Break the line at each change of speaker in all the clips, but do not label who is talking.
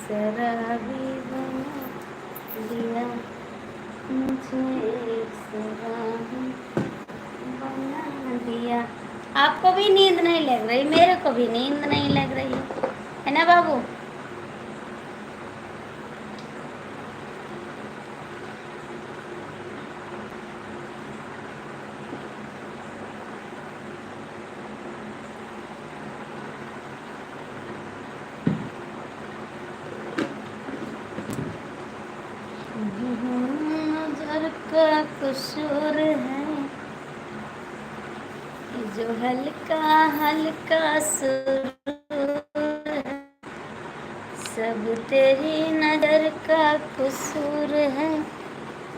शराबी बना दिया, मुझे एक शराबी बना दिया। आपको भी नींद नहीं लग रही, मेरे को भी नींद नहीं लग रही है ना बाबू? नजर का कसूर है जो हल्का हल्का सुरूर है, सब तेरी नजर का कसूर है,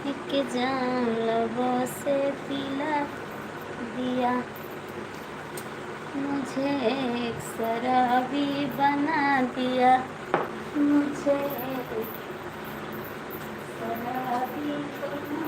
एक जाम लबों से पिला दिया, मुझे एक शराबी बना दिया, मुझे एक शराबी बना दिया।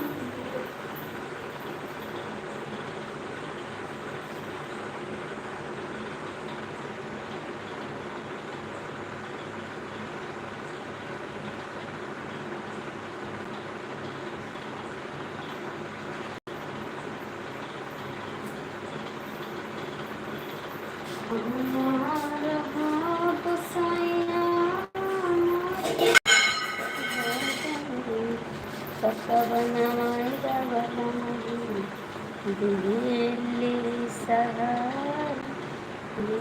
दिल्ली शहर ये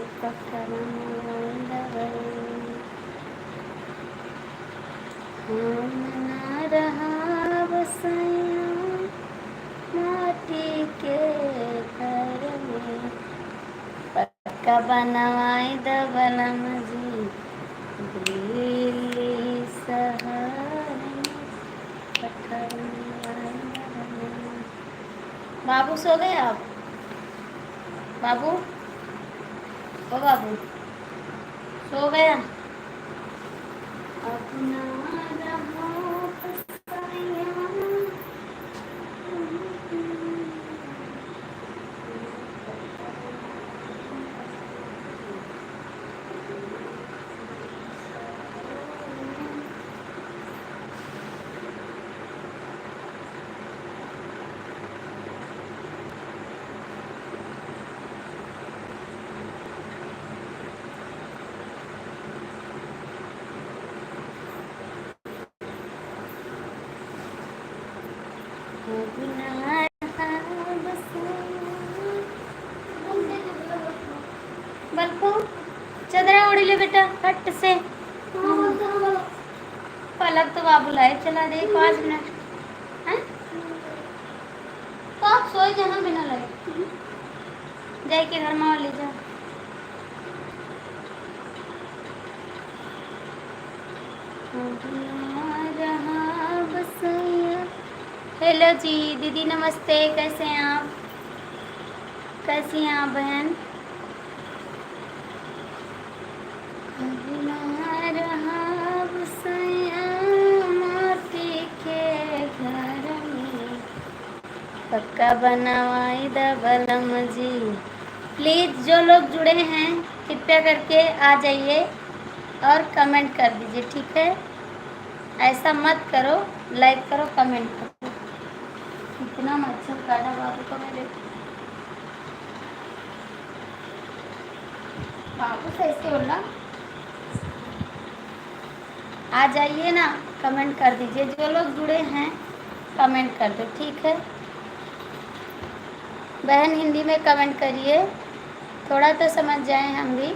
हम ना रहा बसैया माटी के घर में, पक्का बनवाई दबलम जी दिल्ली शहर में, पक्का बनवाई दबलम। बाबू सो गए आप? बाबू, ओ बाबू सो गया? अपना रहा बसैया। बल्कू चदरा उड़ी ले बेटा हट से। पलक तो बाबू लाए चला दे 5 मिनट। हैं? तो आप सोए जहाँ बिना लगे जाए के घर में ले जाओ। हेलो जी दीदी नमस्ते, कैसे हैं आप? कैसी हैं आप बहन? पक्का बनवाई दबलम जी। प्लीज़ जो लोग जुड़े हैं कृपया करके आ जाइए और कमेंट कर दीजिए, ठीक है? ऐसा मत करो, लाइक करो कमेंट करो। इतना मच्छर काटा बाबू को मेरे। बाबू से ऐसे बोला आ जाइए ना, कमेंट कर दीजिए। जो लोग जुड़े हैं कमेंट कर दो, ठीक है? बहन हिंदी में कमेंट करिए, थोड़ा तो समझ जाएं हम भी।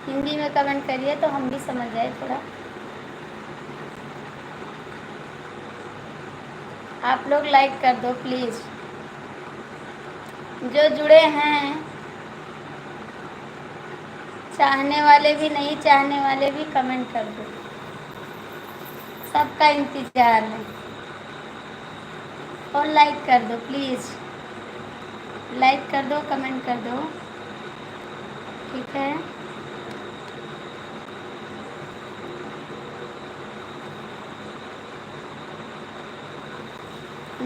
हिंदी में कमेंट करिए तो हम भी समझ जाए थोड़ा। आप लोग लाइक कर दो प्लीज़। जो जुड़े हैं, चाहने वाले भी नहीं चाहने वाले भी कमेंट कर दो, सबका इंतज़ार है। और लाइक कर दो प्लीज़, लाइक कर दो कमेंट कर दो, ठीक है?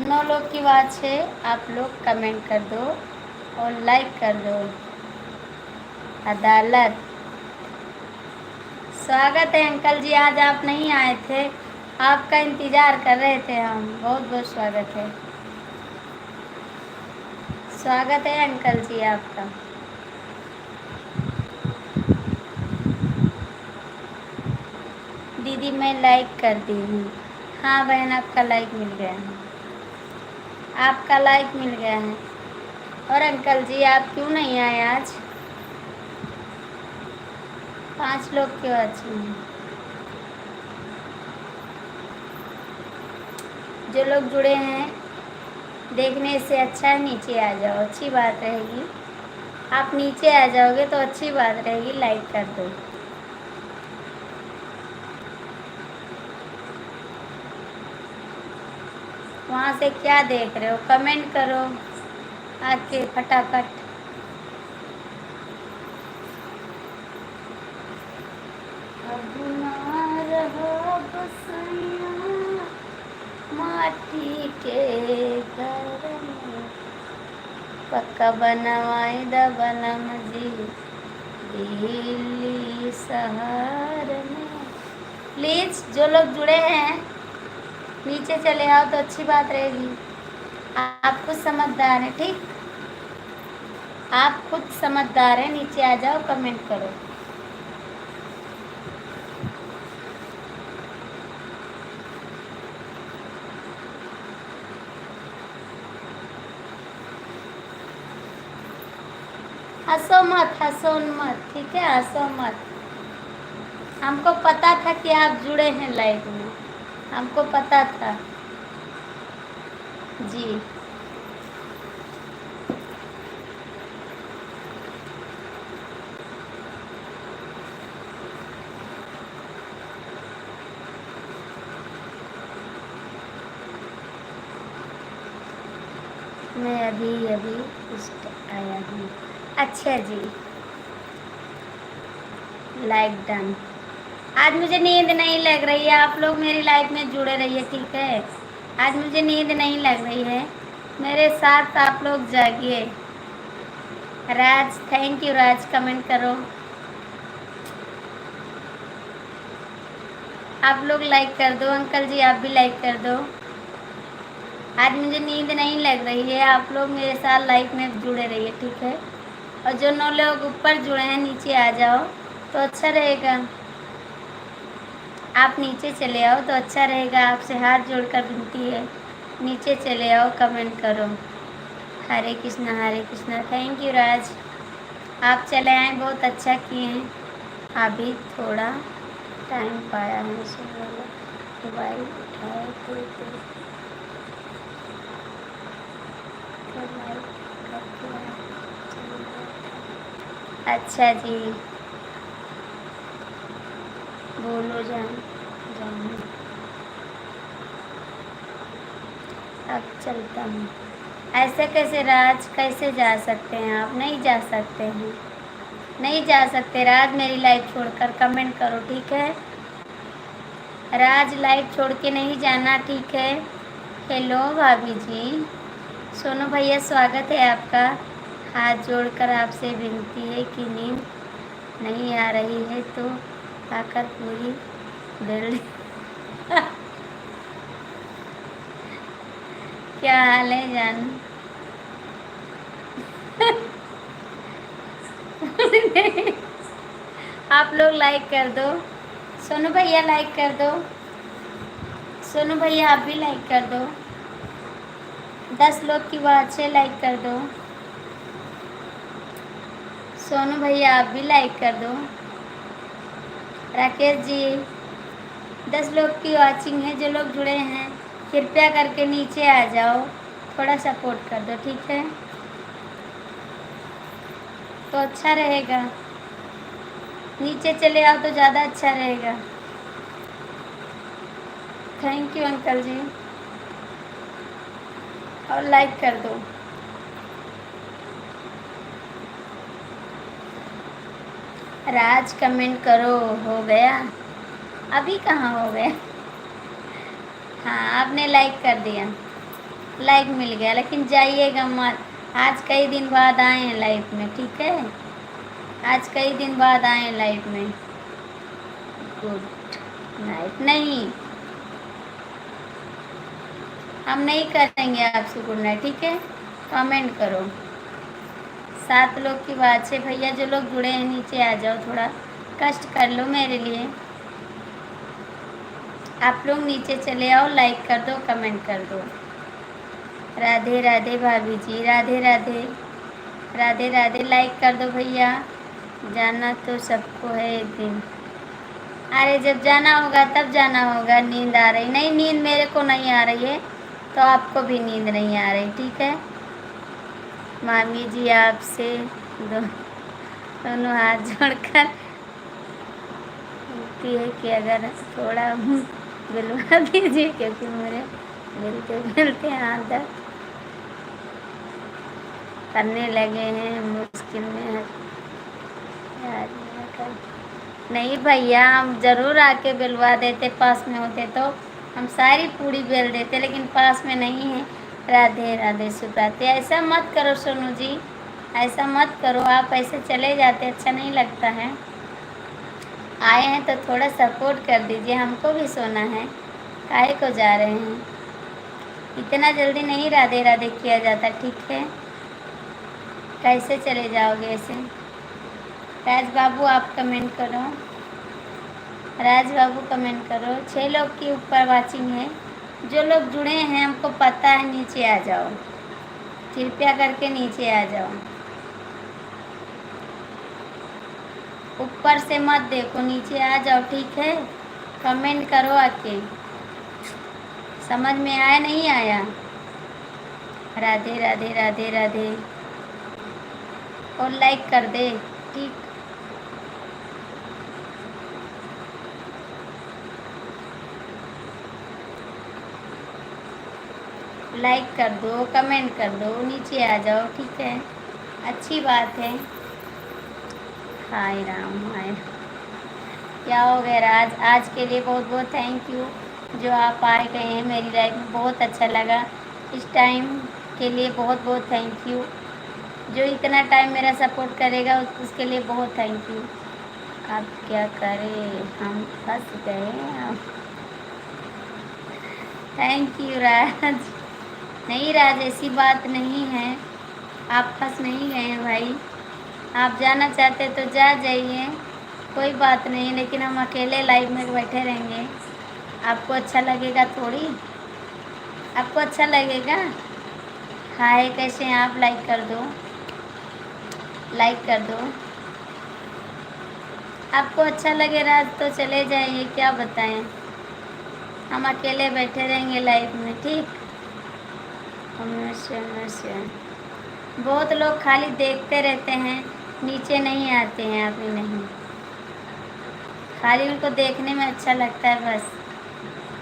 नौ लोग की बात है, आप लोग कमेंट कर दो और लाइक कर दो। अदालत स्वागत है अंकल जी, आज आप नहीं आए थे, आपका इंतज़ार कर रहे थे हम। बहुत बहुत स्वागत है। स्वागत है अंकल जी आपका। दीदी मैं लाइक कर दी हूँ। हाँ बहन, आपका लाइक मिल गया है, आपका लाइक मिल गया है। और अंकल जी आप क्यों नहीं आए आज? 5 लोग क्यों अच्छे हैं? जो लोग जुड़े हैं, देखने से अच्छा है नीचे आ जाओ, अच्छी बात रहेगी। आप नीचे आ जाओगे तो अच्छी बात रहेगी, लाइक कर दो। वहाँ से क्या देख रहे हो? कमेंट करो आके फटाफट। अब ना रहो बसैया माटी के घर में, पक्का बनवाई द बनम जी दिल्ली शहर में। प्लीज़ जो लोग जुड़े हैं नीचे चले आओ तो अच्छी बात रहेगी। आप खुद समझदार हैं, ठीक? आप खुद समझदार हैं, नीचे आ जाओ, कमेंट करो। हंसो मत, ठीक है? हंसो मत। हमको पता था कि आप जुड़े हैं लाइव में, हमको पता था जी। मैं अभी अभी जस्ट आया हूँ। अच्छा जी, लाइक डन। आज मुझे नींद नहीं लग रही है, आप लोग मेरी लाइफ में जुड़े रहिए, ठीक है? आज मुझे नींद नहीं लग रही है, मेरे साथ आप लोग जागिए। राज, थैंक यू राज, कमेंट करो। आप लोग लाइक कर दो, अंकल जी आप भी लाइक कर दो। आज मुझे नींद नहीं लग रही है, आप लोग मेरे साथ लाइफ में जुड़े रहिए, ठीक है? और जो 9 लोग ऊपर जुड़े हैं नीचे आ जाओ तो अच्छा रहेगा। आप नीचे चले आओ तो अच्छा रहेगा, आपसे हाथ जोड़कर विनती है, नीचे चले आओ, कमेंट करो। हरे कृष्णा, थैंक यू राज, आप चले आए, बहुत अच्छा किए हैं। अभी थोड़ा टाइम पाया है, सुबह मोबाइल उठाए तो लाइक करके चले गए। अच्छा जी, बोलो जान। अब चलता हूँ। ऐसे कैसे राज, कैसे जा सकते हैं आप? नहीं जा सकते हैं, नहीं जा सकते राज, मेरी लाइफ छोड़कर। कमेंट करो, ठीक है? राज लाइफ छोड़ के नहीं जाना, ठीक है? हेलो भाभी जी, सोनू भैया स्वागत है आपका। हाथ जोड़कर आपसे विनती है कि नींद नहीं आ रही है तो आकर पूरी बिल्डिंग क्या हाल है जान? आप लोग लाइक कर दो, सोनू भैया लाइक कर दो, सोनू भैया आप भी लाइक कर दो। 10 लोग की बात से लाइक कर दो। सोनू भैया आप भी लाइक कर दो। राकेश जी, 10 लोग की वॉचिंग है, जो लोग जुड़े हैं कृपया करके नीचे आ जाओ, थोड़ा सपोर्ट कर दो, ठीक है? तो अच्छा रहेगा, नीचे चले आओ तो ज़्यादा अच्छा रहेगा। थैंक यू अंकल जी, और लाइक कर दो। राज कमेंट करो, हो गया? अभी कहाँ हो गया? हाँ आपने लाइक कर दिया, लाइक मिल गया, लेकिन जाइएगा मत। आज कई दिन बाद आए हैं लाइफ में, ठीक है? आज कई दिन बाद आए हैं लाइफ में। Good night. नहीं, हम नहीं करेंगे आपसे गुड नाइट, ठीक है? कमेंट करो। 7 लोग की बात है भैया, जो लोग जुड़े हैं नीचे आ जाओ, थोड़ा कष्ट कर लो मेरे लिए। आप लोग नीचे चले आओ, लाइक कर दो, कमेंट कर दो। राधे राधे भाभी जी, राधे राधे, राधे राधे। लाइक कर दो भैया, जाना तो सबको है एक दिन। अरे जब जाना होगा तब जाना होगा। नींद आ रही? नहीं, नींद मेरे को नहीं आ रही है, तो आपको भी नींद नहीं आ रही, ठीक है? मामी जी आपसे दोनों हाथ जोड़कर विनती है कि अगर थोड़ा बुलवा दीजिए, क्योंकि मेरे मिलते मिलते हाथ दर्द करने लगे हैं, मुश्किल में है। नहीं भैया, हम ज़रूर आके बिलवा देते, पास में होते तो हम सारी पूरी बेल देते, लेकिन पास में नहीं है। राधे राधे सुप्राते। ऐसा मत करो सोनू जी, ऐसा मत करो, आप ऐसे चले जाते अच्छा नहीं लगता है। आए हैं तो थोड़ा सपोर्ट कर दीजिए, हमको भी सोना है, काहे को जा रहे हैं? इतना जल्दी नहीं राधे राधे किया जाता, ठीक है? कैसे चले जाओगे ऐसे? राज बाबू आप कमेंट करो, राज बाबू कमेंट करो। 6 लोग की ऊपर वाचिंग है, जो लोग जुड़े हैं हमको पता है, नीचे आ जाओ, कृपया करके नीचे आ जाओ। ऊपर से मत देखो, नीचे आ जाओ, ठीक है? कमेंट करो आके। समझ में आया नहीं आया? राधे राधे राधे राधे, और लाइक कर दे, ठीक? लाइक कर दो, कमेंट कर दो, नीचे आ जाओ, ठीक है? अच्छी बात है। हाय राम, हाय। क्या हो गया राज? आज के लिए बहुत बहुत थैंक यू, जो आप आए गए हैं मेरी लाइफ में, बहुत अच्छा लगा। इस टाइम के लिए बहुत बहुत थैंक यू, जो इतना टाइम मेरा सपोर्ट करेगा उसके लिए बहुत थैंक यू। आप क्या करें, हम फंस गए हैं। थैंक यू राज। नहीं राज, ऐसी बात नहीं है, आप फंस नहीं गए हैं भाई। आप जाना चाहते तो जा जाइए, कोई बात नहीं, लेकिन हम अकेले लाइव में बैठे रहेंगे, आपको अच्छा लगेगा थोड़ी? आपको अच्छा लगेगा? हाय, कैसे हैं आप? लाइक कर दो, लाइक कर दो। आपको अच्छा लगे राज तो चले जाइए, क्या बताएं, हम अकेले बैठे रहेंगे लाइव में, ठीक? अवश्य अवश्य। बहुत लोग खाली देखते रहते हैं, नीचे नहीं आते हैं, अभी नहीं, खाली उनको देखने में अच्छा लगता है बस,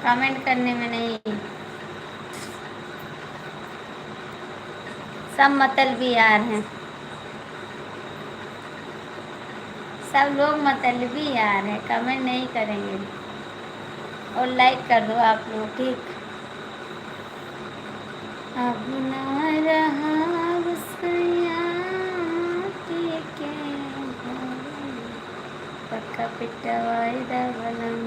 कमेंट करने में नहीं। सब मतलबी यार हैं, सब लोग मतलबी यार हैं, कमेंट नहीं करेंगे। और लाइक कर दो आप लोग, ठीक? अब ना रहा गुस्सा के पक्का पिट्टा वायदा बलम।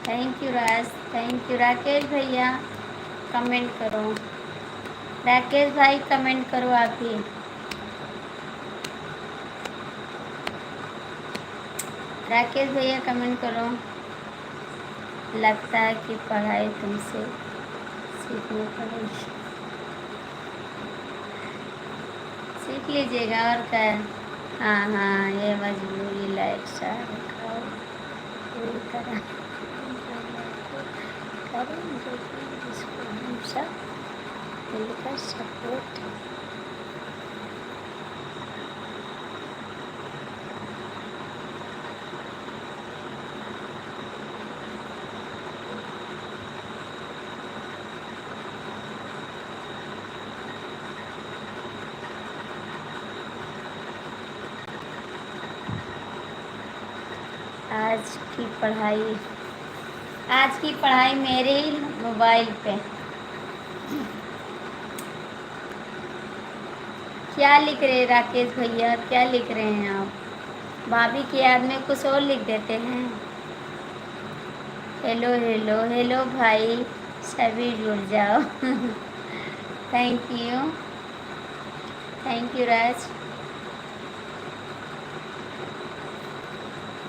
Thank you Raj, thank you. Rakesh भैया कमेंट करो, राकेश भाई कमेंट करो आप ही। राकेश भैया कमेंट करो। लगता है कि पढ़ाई तुमसे सीखनी पड़ेगी, सीख लीजिएगा और क्या है। हाँ हाँ, ये मजबूरी लाइक शायद पूरी तरह करेंगे, जिसको हम सब मिलकर सपोर्ट। आज की पढ़ाई, आज की पढ़ाई मेरे ही मोबाइल पे, क्या लिख रहे हैं राकेश भैया, क्या लिख रहे हैं आप? भाभी की याद में कुछ और लिख देते हैं। हेलो हेलो हेलो भाई, सभी जुड़ जाओ। Thank you, thank you Raj.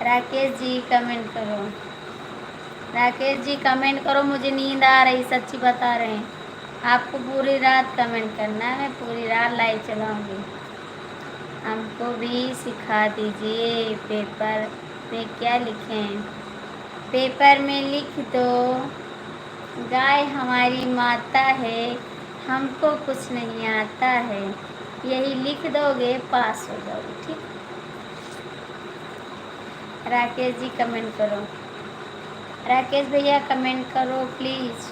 Rakesh ji comment करो, राकेश जी कमेंट करो, मुझे नींद आ रही, सच्ची बता रहे हैं। आपको पूरी रात कमेंट करना है, मैं पूरी रात लाइव चलाऊंगी। हमको भी सिखा दीजिए, पेपर में क्या लिखें? पेपर में लिख दो, गाय हमारी माता है, हमको कुछ नहीं आता है, यही लिख दोगे पास हो जाओगे। ठीक, राकेश जी कमेंट करो, राकेश भैया कमेंट करो प्लीज़।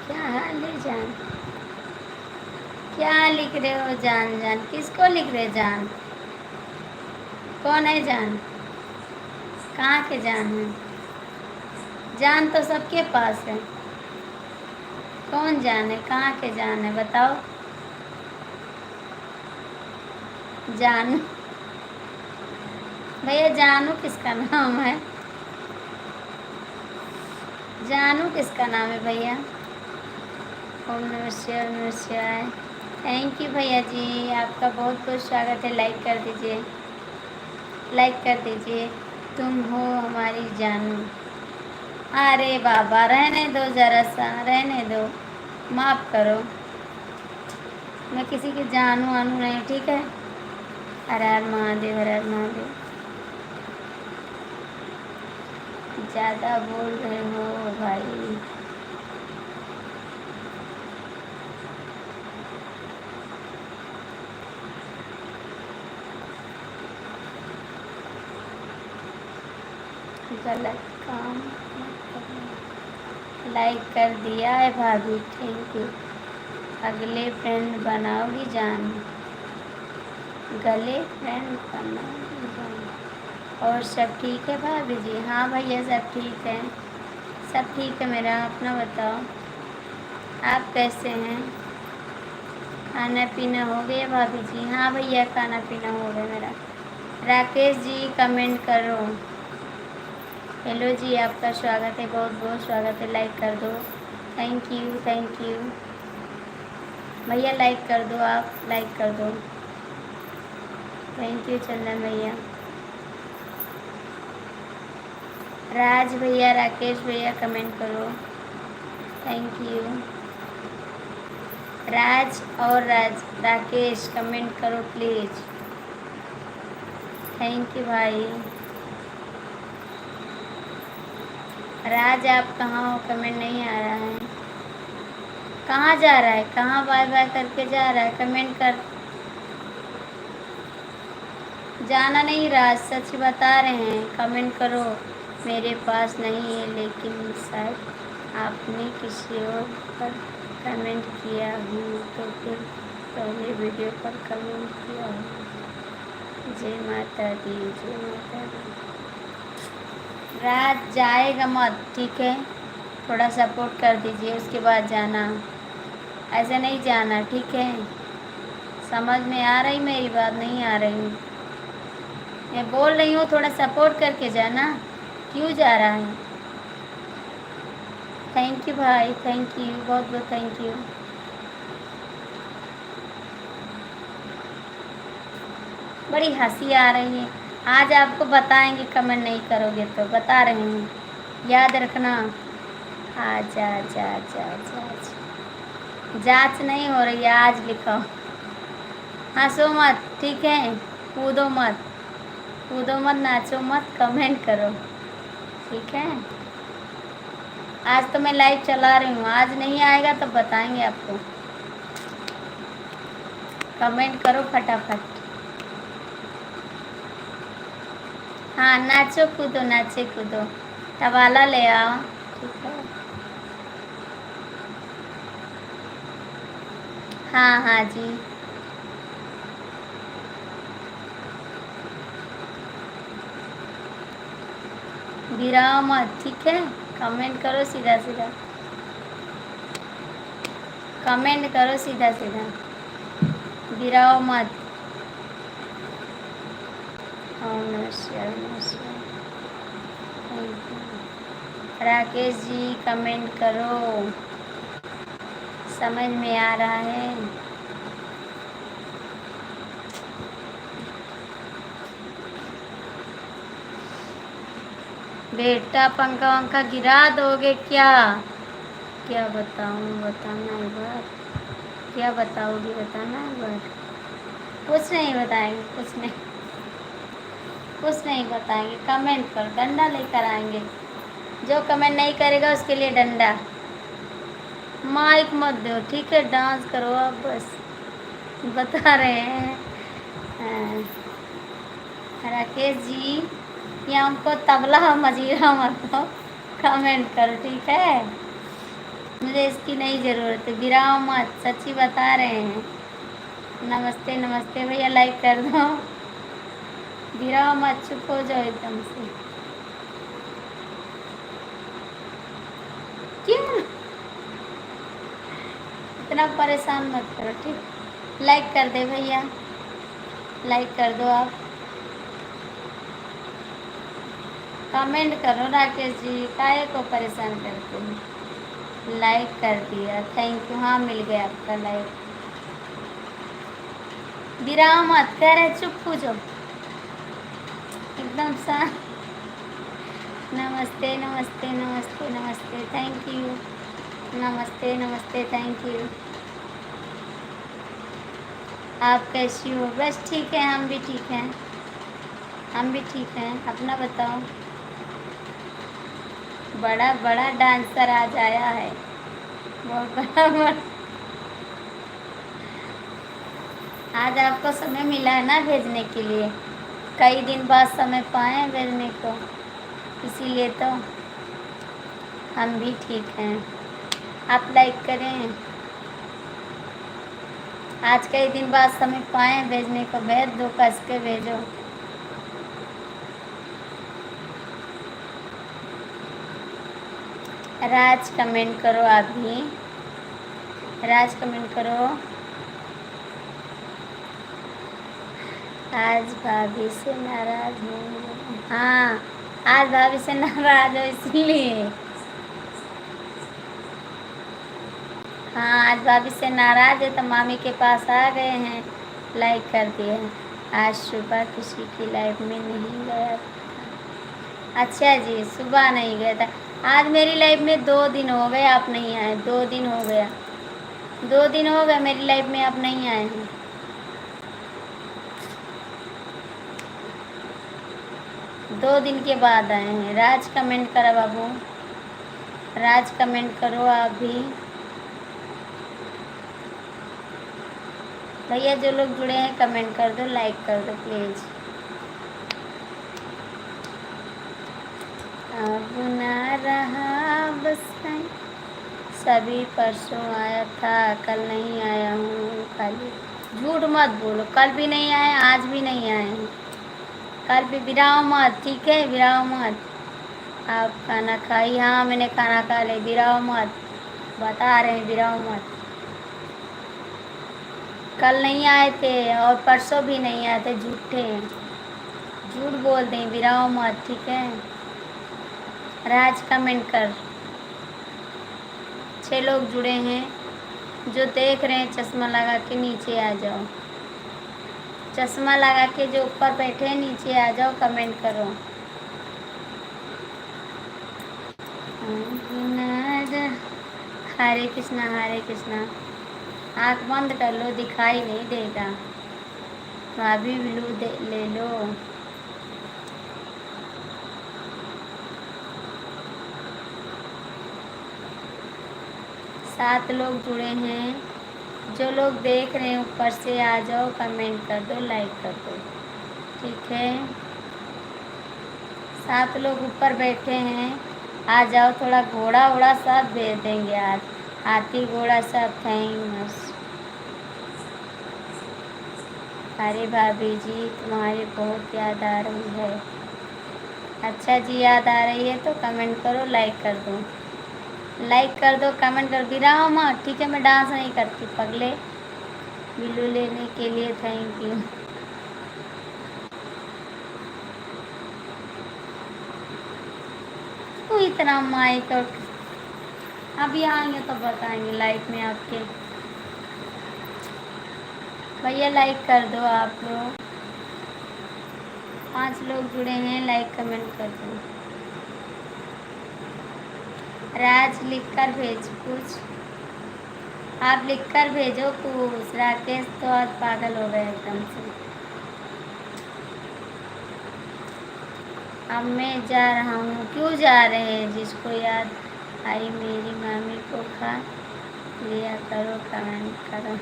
क्या हाल है जान, क्या लिख रहे हो जान? जान किसको लिख रहे जान? कौन है जान? कहाँ के जान है? जान तो सबके पास है। कौन जान है, कहाँ के जान है बताओ? जानू भैया, जानू किसका नाम है? जानू किसका नाम है भैया? ओम नमः शिवाय, ओम नमः शिवाय। थैंक यू भैया जी, आपका बहुत बहुत स्वागत है। लाइक कर दीजिए, लाइक कर दीजिए। तुम हो हमारी जानू। अरे बाबा, रहने दो, जरा सा रहने दो, माफ़ करो। मैं किसी की जानू आनू नहीं, ठीक है। हर हर महादेव, हर हर महादेव। ज़्यादा बोल रहे हो भाई। गलत काम मत करना। लाइक कर दिया है भाभी, थैंक यू। अगले फ्रेंड बनाओगी जान? गले फ्रेंड बनाओगी जान? और सब ठीक है भाभी जी? हाँ भैया सब ठीक है, सब ठीक है मेरा। अपना बताओ, आप कैसे हैं? खाना पीना हो गया भाभी जी? हाँ भैया खाना पीना हो गया मेरा। राकेश जी कमेंट करो। हेलो जी, आपका स्वागत है, बहुत बहुत स्वागत है। लाइक कर दो, थैंक यू, थैंक यू भैया। लाइक कर दो, आप लाइक कर दो। थैंक यू चंदन भैया। राज भैया, राकेश भैया कमेंट करो, थैंक यू। राज और राकेश कमेंट करो प्लीज़, थैंक यू भाई। राज आप कहाँ हो? कमेंट नहीं आ रहा है। कहाँ जा रहा है, कहाँ बाय बाय करके जा रहा है? कमेंट कर। जाना नहीं राज, सच बता रहे हैं, कमेंट करो। मेरे पास नहीं है, लेकिन शायद आपने किसी और पर कमेंट किया हूँ, तो फिर पहले वीडियो पर कमेंट किया हूँ। जय माता दी, जय माता दी। रात जाएगा मत, ठीक है, थोड़ा सपोर्ट कर दीजिए, उसके बाद जाना। ऐसे नहीं जाना, ठीक है। समझ में आ रही मेरी बात? नहीं आ रही? मैं बोल रही हूँ थोड़ा सपोर्ट करके जाना, क्यों जा रहा है? थैंक यू भाई, थैंक यू, बहुत बहुत थैंक यू। बड़ी हंसी आ रही है आज, आपको बताएंगे, कमेंट नहीं करोगे तो बता रहे हैं, याद रखना। आजा आजा आजा आजा आजा। जांच नहीं हो रही है, आज लिखो। हंसो मत, ठीक है, कूदो मत, कूदो मत, नाचो मत, कमेंट करो, ठीक है। आज तो मैं लाइव चला रही हूँ, आज नहीं आएगा तो बताएंगे आपको। कमेंट करो फटाफट। हाँ नाचो कूदो, नाचे कूदो, तवाला ले आओ, ठीक है। हाँ हाँ जी। गिराओ मत, ठीक है, कमेंट करो सीधा सीधा। कमेंट करो सीधा सीधा, गिराओ मत। ओम नमः शिवाय, नमः शिवाय। Thank you. Rakesh ji comment करो, समझ में आ रहा है। बेटा पंखा वंखा गिरा दोगे क्या? क्या बताऊं, बताना एक बार। क्या बताओगी, बताना एक बार। कुछ नहीं बताएंगे, कुछ नहीं, कुछ नहीं बताएंगे। कमेंट कर, डंडा लेकर आएंगे। जो कमेंट नहीं करेगा उसके लिए डंडा। माइक मत दो, ठीक है? डांस करो आप बस, बता रहे हैं। हाँ, राकेश जी ये हमको तबला मजीरा मत दो, कमेंट करो, ठीक है? मुझे इसकी नहीं ज़रूरत है, गिराओ मत, सच्ची बता रहे हैं। नमस्ते नमस्ते भैया, लाइक कर दो, गिराओ मत, चुप हो जाओ एकदम से। क्यों इतना परेशान मत करो, ठीक? लाइक कर दे भैया, लाइक कर दो आप, कमेंट करो। राकेश जी काहे को परेशान करते हैं? लाइक कर दिया, थैंक यू। हाँ मिल गया आपका लाइक। गिराओ मत, कह रहे चुप हो जाओ एकदम सा। नमस्ते नमस्ते नमस्ते नमस्ते, थैंक यू। नमस्ते नमस्ते, थैंक यू। आप कैसी हो? बस ठीक है, हम भी ठीक हैं, हम भी ठीक हैं। अपना बताओ। बड़ा बड़ा डांसर आज आया है, बहुत बड़ा बड़ा। आज आपको समय मिला है ना भेजने के लिए, कई दिन बाद समय पाए भेजने को, इसीलिए तो हम भी ठीक हैं। आप लाइक करें, आज कई दिन बाद समय पाए भेजने को, भेज दो, कस के भेजो। राज कमेंट करो, आप भी राज कमेंट करो। आज भाभी से नाराज हूँ। हाँ आज भाभी से नाराज हो इसलिए। हाँ आज भाभी से नाराज है तो मामी के पास आ गए हैं, लाइक कर दिए हैं। आज सुबह किसी की लाइफ में नहीं गया था। अच्छा जी, सुबह नहीं गया था। आज मेरी लाइफ में 2 दिन हो गए आप नहीं आए, 2 दिन हो गया, 2 दिन हो गए मेरी लाइफ में आप नहीं आए हैं। दो दिन के बाद आए हैं। राज कमेंट करो बाबू, राज कमेंट करो आप भी। भैया जो लोग जुड़े हैं कमेंट कर दो, लाइक कर दो प्लीज़। अब ना रहा बस नहीं, सभी परसों आया था, कल नहीं आया हूँ खाली। झूठ मत बोलो, कल भी नहीं आए, आज भी नहीं आए हैं। कल भी बिराओ मत, ठीक है? बिराओ मत। आप खाना खाई? हाँ मैंने खाना खा ले, बिराओ मत, बता रहे हैं बिराओ मत। कल नहीं आए थे और परसों भी नहीं आए थे, झूठे हैं, झूठ बोल दें, बिराओ मत, ठीक है? राज कमेंट कर। 6 लोग जुड़े हैं, जो देख रहे हैं चश्मा लगा के नीचे आ जाओ, चश्मा लगा के जो ऊपर बैठे हैं नीचे आ जाओ, कमेंट करो। हरे कृष्णा हरे कृष्णा। आँख बंद कर लो, दिखाई नहीं देगा। भाभी ब्लू ले लो। सात लोग जुड़े हैं, जो लोग देख रहे हैं ऊपर से आ जाओ, कमेंट कर दो, लाइक कर दो, ठीक है? 7 लोग ऊपर बैठे हैं, आ जाओ। थोड़ा घोड़ा वोड़ा सब भेज देंगे आज, हाथी घोड़ा सब फेमस। अरे भाभी जी तुम्हारी बहुत याद आ रही है। अच्छा जी, याद आ रही है तो कमेंट करो, लाइक कर दो। लाइक कर दो, कमेंट कर दी रहा हूँ माँ। ठीक है, मैं डांस नहीं करती पगले। बिल्लू लेने के लिए थैंक यू। तू इतना माइक और अभी आएंगे तो बताएंगे लाइफ में आपके। भैया लाइक कर दो आप लोग। 5 लोग जुड़े हैं, लाइक कमेंट कर दो। राज लिख कर भेज कुछ। आप लिख कर भेजो कुछ। राकेश तो आज पागल हो गए एकदम से। अब मैं जा रहा हूँ। क्यों जा रहे हैं? जिसको याद आई मेरी मामी को खा लिया करो, कमेंट करो।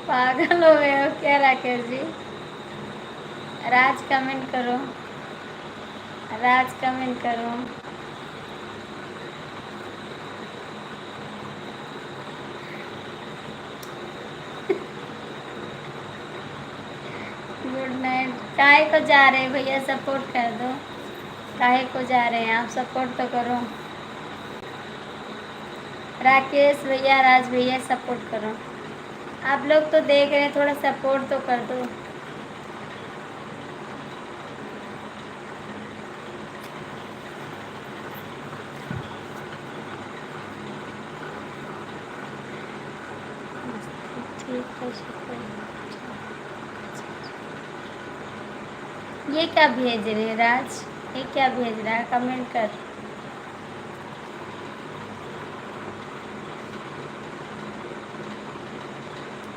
पागल हो गए हो क्या राकेश जी? राज कमेंट करो। राज कमेंट करो। Good night. काहे को जा रहे हैं भैया? सपोर्ट कर दो। काहे को जा रहे हैं आप? सपोर्ट तो करो। राकेश भैया, राज भैया, सपोर्ट करो। आप लोग तो देख रहे हैं, थोड़ा सपोर्ट तो कर दो। ठीक है, शुक्र। ये क्या भेज रहे हैं राज? ये क्या भेज रहा है? कमेंट कर।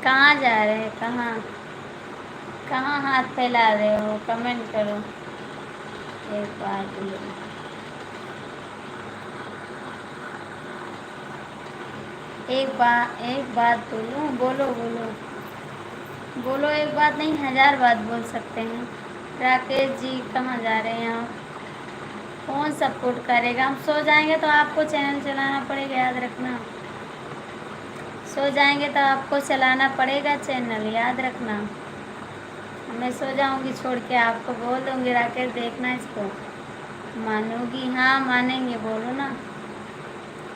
कहाँ जा रहे हैं? कहाँ कहाँ हाथ फैला रहे हो? कमेंट करो। एक बार बोलो। एक बात बोलो, बोलो बोलो बोलो। एक बात नहीं, 1000 बात बोल सकते हैं। राकेश जी कहाँ जा रहे हैं आप? कौन सपोर्ट करेगा? हम सो जाएंगे तो आपको चैनल चलाना पड़ेगा, याद रखना। सो जाएंगे तो आपको चलाना पड़ेगा चैनल, याद रखना। मैं सो जाऊंगी छोड़ के, आपको बोल दूंगी राकेश देखना इसको। मानोगी? हाँ मानेंगे, बोलो ना।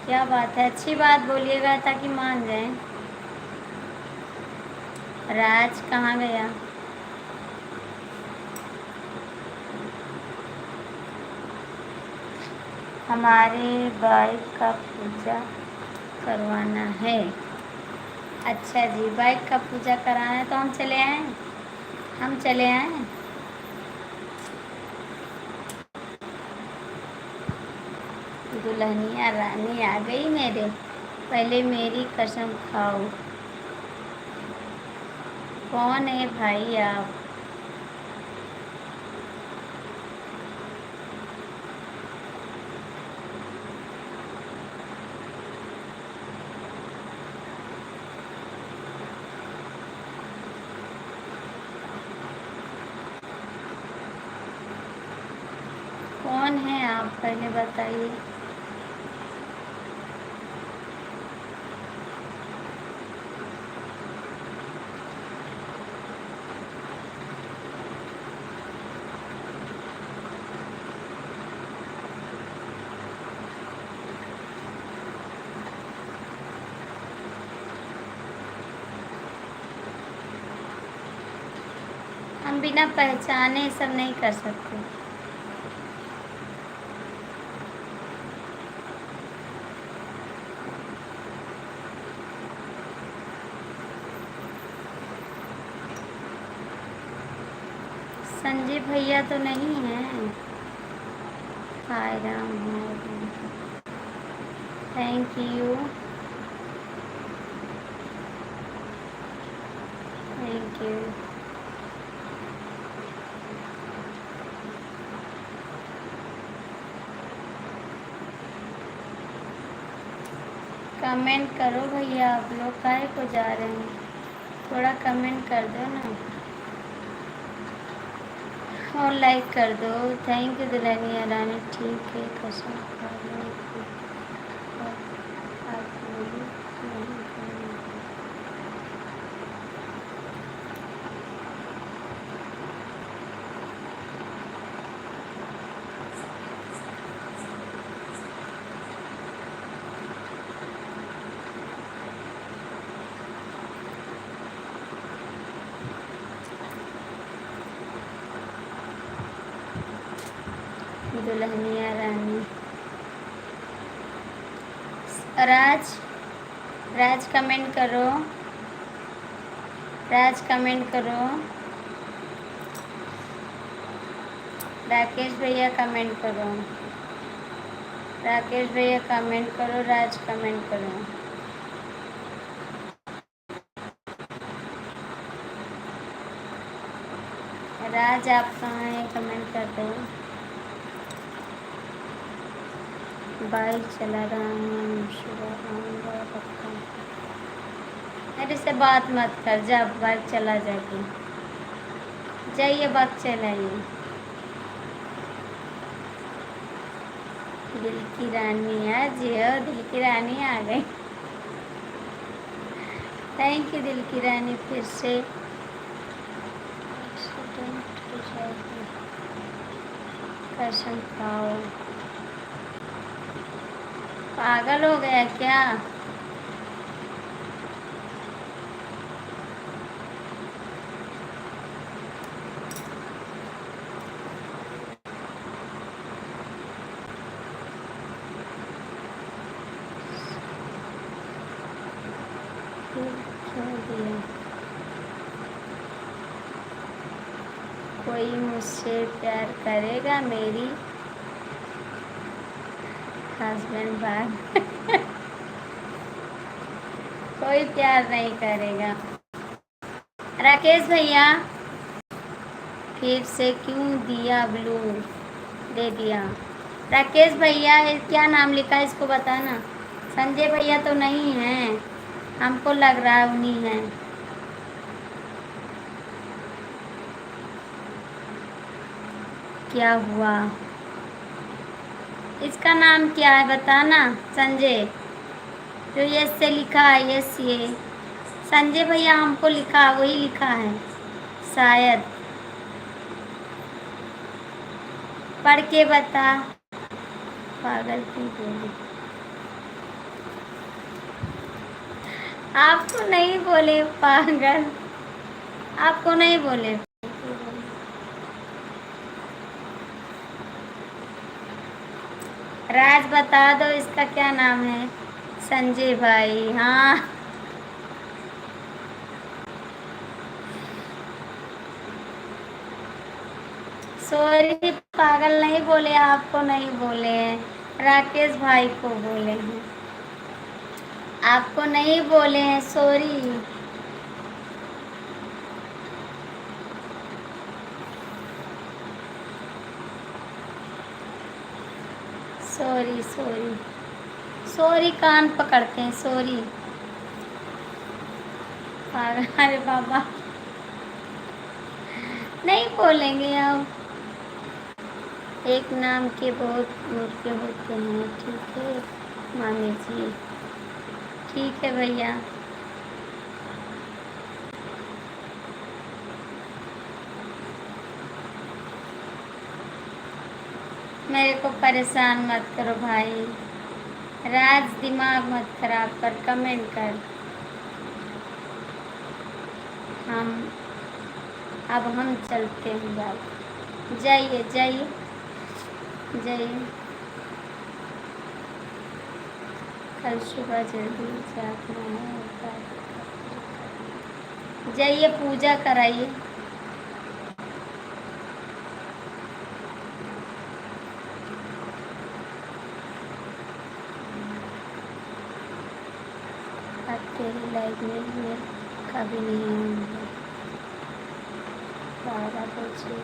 क्या बात है? अच्छी बात बोलिएगा ताकि मान जाए। राज कहाँ गया? हमारे बाइक का पूजा करवाना है। अच्छा जी, बाइक का पूजा कराना है तो हम चले आए। हम चले आए। दुल्हनिया रानी आ गई मेरे। पहले मेरी कसम खाओ। कौन है भाई आप? कौन है आप पहले बताइए। हम बिना पहचाने सब नहीं कर सकते। संजीव भैया तो नहीं है। हाय Ram, thank you. Thank you. Comment करो भैया, आप लोग काहे को जा रहे हैं? थोड़ा कमेंट कर दो ना, और लाइक कर दो। थैंक यू दुल्हनिया रानी। ठीक है, कसम खा लो। दुल्हनिया रानी। राज, राज कमेंट करो, राज कमेंट करो। राकेश भैया कमेंट करो, राकेश भैया कमेंट करो, राज कमेंट करो। राज आप कहाँ हैं, कमेंट कर दो। बाइक चला रहा हूँ, सुबह आऊँगा पक्का। अरे से बात मत कर, जा बाइक चला जाके, जाइए बाइक चलाइए। दिल की रानी आज जियो, दिल की रानी आ गई। थैंक यू दिल की रानी। फिर से कसम खाओ, पागल हो गया क्या? क्यों दिया? कोई मुझसे प्यार करेगा? मेरी हस्बैंड बाहर कोई प्यार नहीं करेगा। राकेश भैया फिर से क्यों दिया ब्लू? दे दिया। राकेश भैया क्या नाम लिखा है इसको बताना। संजय भैया तो नहीं हैं, हमको लग रहा है उन्हीं हैं। क्या हुआ? इसका नाम क्या है बताना संजय। जो यस से लिखा है, यस ये संजय भैया हमको लिखा, वही लिखा है शायद। पढ़ के बता। पागल की बोली, आपको नहीं बोले पागल, आपको नहीं बोले। राज बता दो इसका क्या नाम है। संजय भाई, हाँ सॉरी पागल नहीं बोले, आपको नहीं बोले हैं, राकेश भाई को बोले हैं, आपको नहीं बोले हैं, सॉरी। सॉरी सॉरी सॉरी, कान पकड़ते हैं, सॉरी। पागल, अरे बाबा नहीं बोलेंगे अब। एक नाम के बहुत मूर्खे होते हैं, ठीक है मामी जी, ठीक है भैया। मेरे को परेशान मत करो भाई, राज दिमाग मत खराब कर, कमेंट कर। हम अब हम चलते हैं भाई, जाइए जाइए जाइए, कल सुबह जल्दी जागना है, जाइए पूजा कराइए। तेरी लाइफ में मैं कभी नहीं आऊँगा, 12 बजे।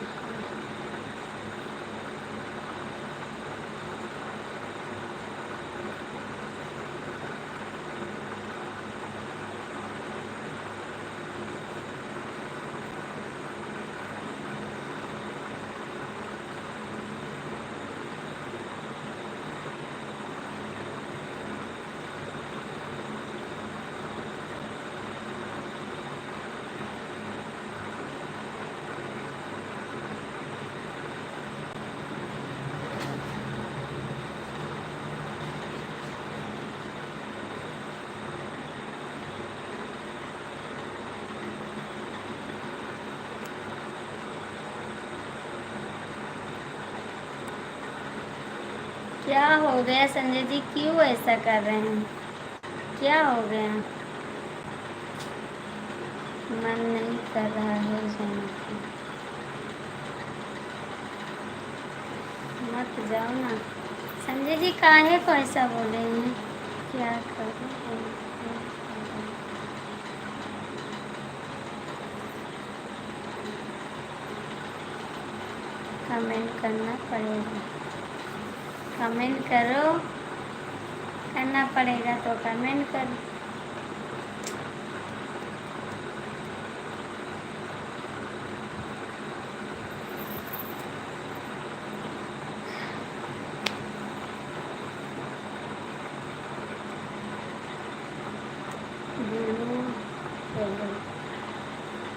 क्या हो गया संजय जी, क्यों ऐसा कर रहे हैं? क्या हो गया? मन नहीं कर रहा है जाने की। मत जाओ ना संजय जी, काहे को ऐसा बोले हैं? क्या करूं? कमेंट करना पड़ेगा। कमेंट करो, करना पड़ेगा तो कमेंट करो।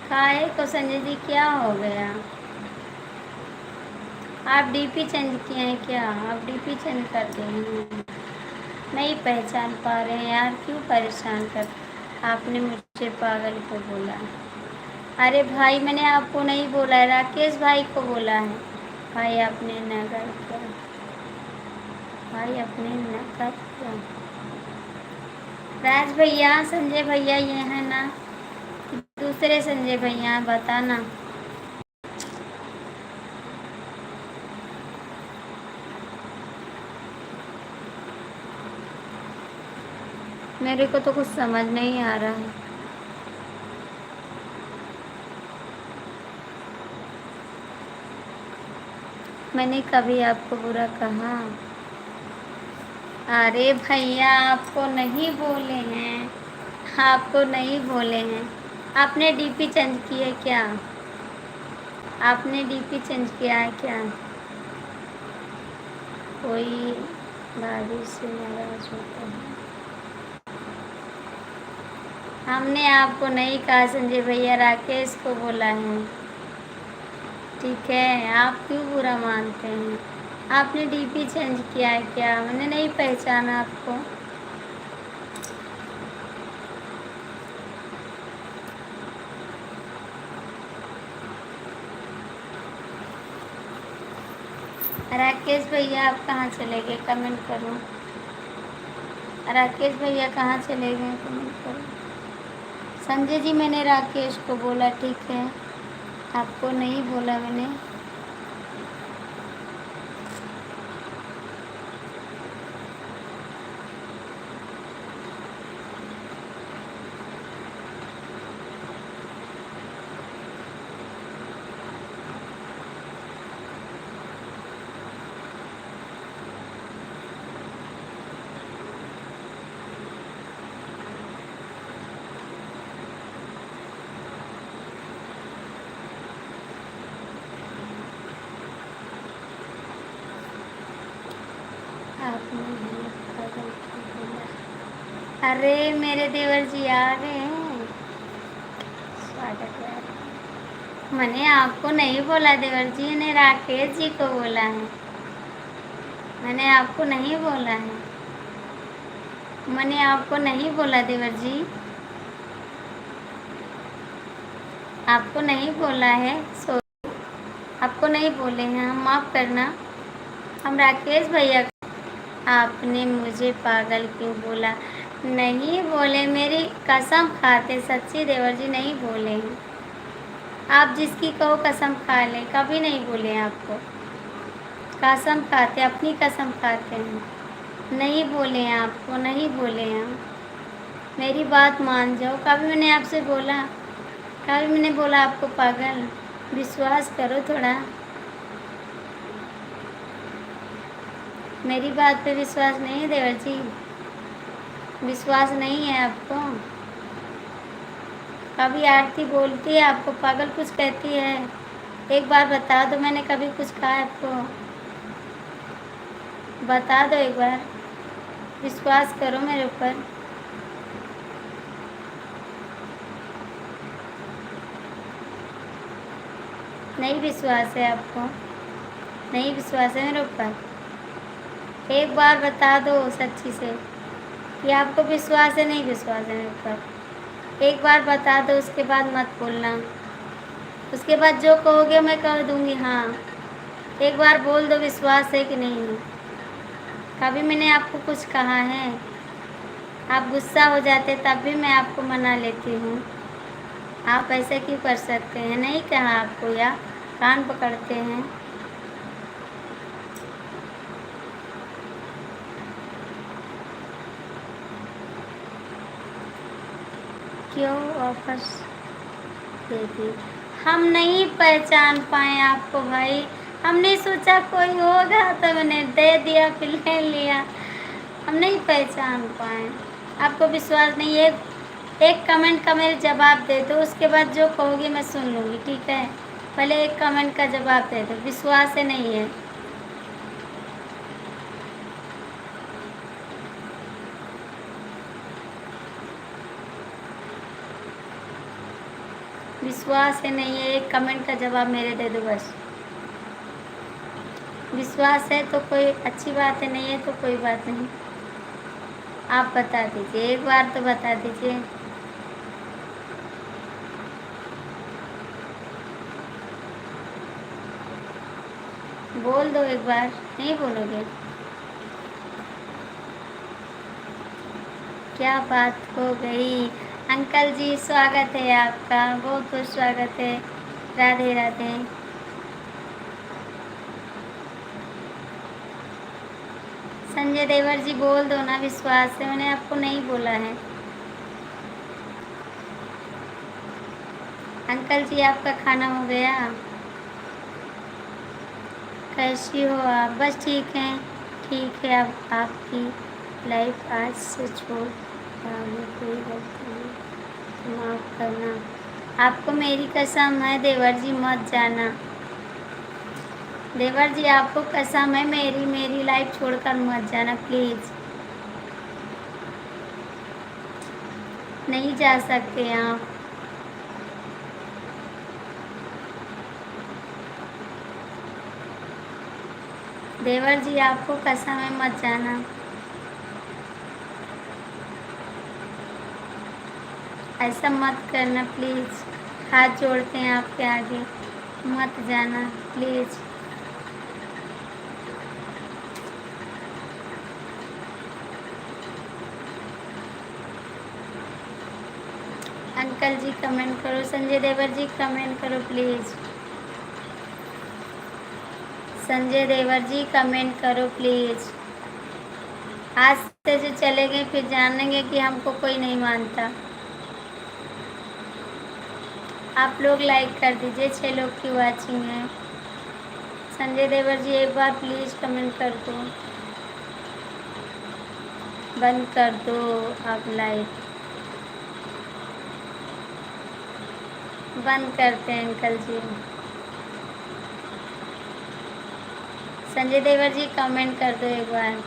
काहे को संजय जी, क्या हो गया? आप डीपी चेंज किए हैं क्या? आप डीपी चेंज कर दिए हैं? नहीं पहचान पा रहे हैं यार, क्यों परेशान कर? आपने मुझे पागल को बोला। अरे भाई, मैंने आपको नहीं बोला है, राकेश भाई को बोला है। भाई आपने नगर किया, भाई अपने नगर किया। राज भैया, संजय भैया ये है ना, दूसरे संजय भैया, बताना। मेरे को तो कुछ समझ नहीं आ रहा है। मैंने कभी आपको बुरा कहा? अरे भैया, आपको नहीं बोले हैं, आपको नहीं बोले हैं। आपने डीपी चेंज की है क्या? आपने डीपी चेंज किया है क्या? कोई भाभी से नाराज होता है? हमने आपको नहीं कहा संजय भैया, राकेश को बोला है। ठीक है, आप क्यों बुरा मानते हैं? आपने डीपी चेंज किया है क्या? मैंने नहीं पहचाना आपको। राकेश भैया, आप कहाँ चले गए? कमेंट करो। राकेश भैया कहाँ चले गए? कमेंट करो। संजय जी, मैंने राकेश को बोला, ठीक है, आपको नहीं बोला मैंने। आपने नहीं पागल क्यों बोला? अरे मेरे देवर जी आ गए हैं, स्वागत है। मैंने आपको नहीं बोला देवर जी, ने राकेश जी को बोला है। मैंने आपको नहीं बोला है, मैंने आपको नहीं बोला देवर जी, आपको नहीं बोला है। सो आपको नहीं बोले हैं हम, माफ़ करना। हम राकेश भैया, आपने मुझे पागल क्यों बोला? नहीं बोले, मेरी कसम खाते सच्ची देवर जी, नहीं बोले हैं। आप जिसकी कहो कसम खा लें, कभी नहीं बोले हैं आपको। कसम खाते, अपनी कसम खाते हैं, नहीं बोले हैं आपको, नहीं बोले हैं हम। मेरी बात मान जाओ, कभी मैंने आपसे बोला? कभी मैंने बोला आपको पागल? विश्वास करो थोड़ा, मेरी बात पे विश्वास नहीं है देवर जी? विश्वास नहीं है आपको? कभी आरती बोलती है आपको पागल कुछ कहती है? एक बार बता दो, मैंने कभी कुछ कहा है आपको? बता दो एक बार, विश्वास करो मेरे ऊपर। नहीं विश्वास है आपको? नहीं विश्वास है मेरे ऊपर? एक बार बता दो सच्ची से कि आपको विश्वास है, नहीं विश्वास है मेरे ऊपर। एक बार बता दो, उसके बाद मत बोलना। उसके बाद जो कहोगे मैं कह दूँगी हाँ। एक बार बोल दो, विश्वास है कि नहीं है? कभी मैंने आपको कुछ कहा है? आप गुस्सा हो जाते तब भी मैं आपको मना लेती हूँ। आप ऐसे क्यों कर सकते हैं? नहीं कहा आपको या कान पकड़ते हैं? क्यों वापस दे दी? हम नहीं पहचान पाए आपको भाई। हमने सोचा कोई होगा तो मैंने दे दिया, फिर ले लिया। हम नहीं पहचान पाए। आपको विश्वास नहीं है? एक कमेंट का मेरे जवाब दे दो, उसके बाद जो कहोगे मैं सुन लूँगी, ठीक है? पहले एक कमेंट का जवाब दे दो। विश्वास है नहीं है? विश्वास है नहीं है? एक कमेंट का जवाब मेरे दे दो बस। विश्वास है तो कोई अच्छी बात है, नहीं है तो कोई बात नहीं। आप बता दीजिए, एक बार तो बता दीजिए। बोल दो एक बार। नहीं बोलोगे? क्या बात हो गई? अंकल जी स्वागत है आपका, बहुत बहुत स्वागत है। राधे राधे। संजय देवर जी बोल दो ना, विश्वास है, मैंने आपको नहीं बोला है। अंकल जी आपका खाना हो गया? कैसी हो आप? बस ठीक हैं। ठीक है, अब आपकी लाइफ आज से छोड़ आगे कोई गलती नहीं तो माफ़ करना। आपको मेरी कसम है देवर जी, मत जाना। देवर जी आपको कसम है, मेरी मेरी लाइफ छोड़कर मत जाना प्लीज़। नहीं जा सकते आप। देवर जी आपको कसम है, मत जाना। ऐसा मत करना प्लीज़। हाथ जोड़ते हैं आपके आगे, मत जाना प्लीज़। अंकल जी कमेंट करो, संजय देवर जी कमेंट करो प्लीज़। संजय देवर जी कमेंट करो प्लीज़। आज से जो चले गए फिर जानेंगे कि हमको कोई नहीं मानता। आप लोग लाइक कर दीजिए, 6 लोग की वाचिंग है। संजय देवर जी एक बार प्लीज़ कमेंट कर दो। बंद कर दो आप लाइक। बंद करते हैं अंकल जी। संजय देवर जी कमेंट कर दो एक बार।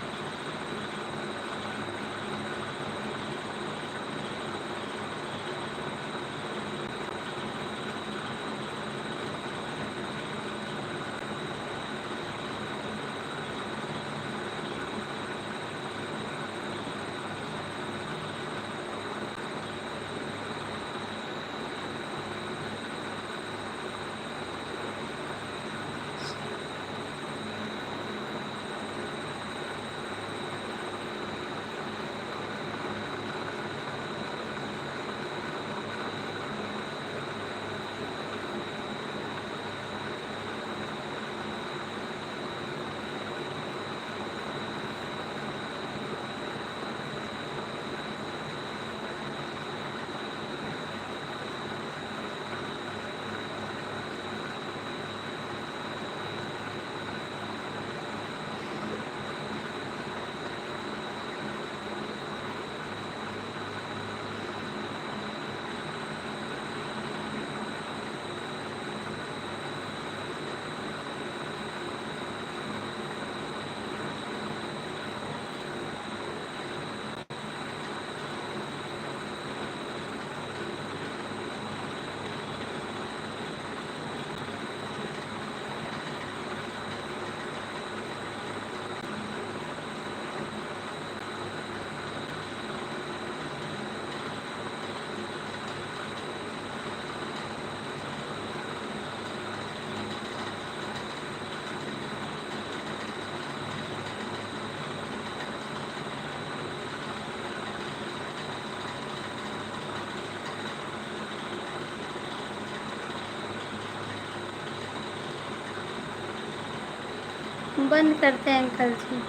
बंद करते हैं अंकल जी।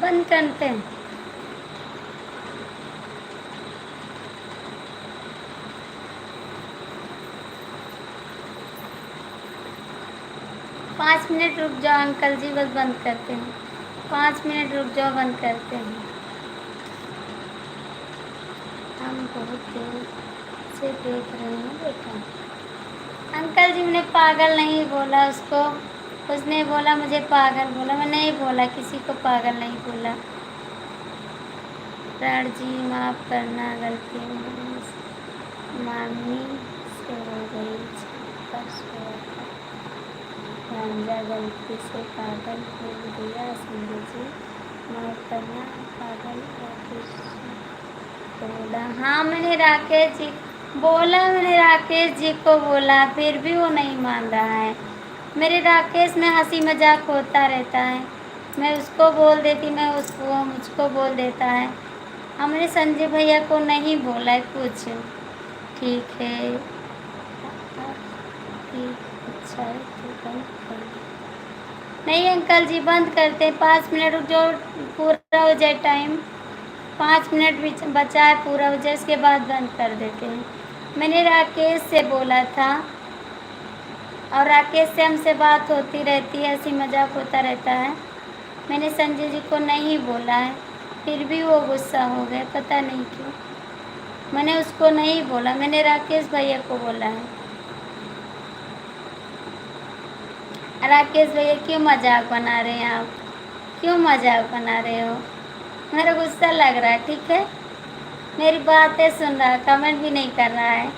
बंद करते हैं। पाँच मिनट रुक जाओ अंकल जी, बस बंद करते हैं। 5 मिनट रुक जाओ, बंद करते हैं। हम बहुत देर से देख रहे हैं बेटा। अंकल जी मैंने पागल नहीं बोला उसको। उसने बोला मुझे पागल बोला, मैं नहीं बोला, किसी को पागल नहीं बोला। प्राण जी माफ़ करना, गलती मामी से हो गई। परसों भांजा गलती से पागल बोल दिया। संजय जी माफ़ करना, पागल बोला। हाँ मैंने राकेश जी बोला, मैंने राकेश जी को बोला, फिर भी वो नहीं मान रहा है। मेरे राकेश में हंसी मजाक होता रहता है। मैं उसको बोल देती, मैं उसको, वो मुझको बोल देता है। हमने संजय भैया को नहीं बोला है कुछ। ठीक है, ठीक, अच्छा है तो बंद कर। नहीं अंकल जी बंद करते, 5 मिनट रुक जाओ, पूरा हो जाए टाइम। 5 मिनट भी बचा है, पूरा हो जाए उसके बाद बंद कर देते हैं। मैंने राकेश से बोला था, और राकेश से हमसे बात होती रहती है, हंसी मजाक होता रहता है। मैंने संजय जी को नहीं बोला है, फिर भी वो गुस्सा हो गए, पता नहीं क्यों। मैंने उसको नहीं बोला, मैंने राकेश भैया को बोला है। राकेश भैया क्यों मजाक बना रहे हैं आप? क्यों मजाक बना रहे हो? मेरा गुस्सा लग रहा है, ठीक है। मेरी बातें सुन रहा है, कमेंट भी नहीं कर रहा है।